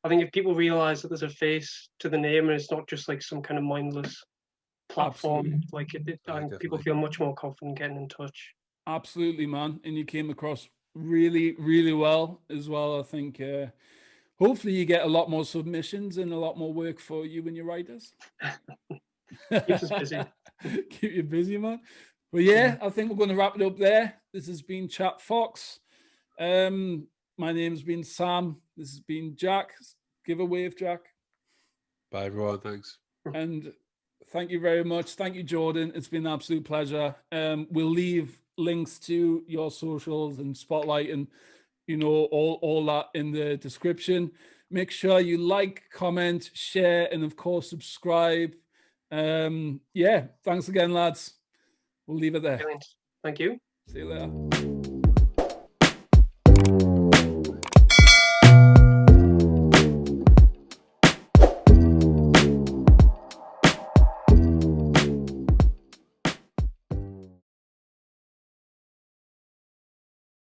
I think if people realize that there's a face to the name and it's not just like some kind of mindless platform, absolutely. like I think people feel much more confident getting in touch. Absolutely, man. And you came across really, really well as well. I think hopefully you get a lot more submissions and a lot more work for you and your writers. Keeps us busy. Keep you busy, man. But yeah, I think we're going to wrap it up there. This has been Chat Fox. My name's been Sam. This has been Jack. Give a wave, Jack. Bye, everyone. Thanks. And thank you very much. Thank you, Jordan. It's been an absolute pleasure. We'll leave links to your socials and Spotlight and, you know, all that in the description. Make sure you like, comment, share, and of course, subscribe. Yeah, thanks again, lads. We'll leave it there. Brilliant. Thank you. See you later.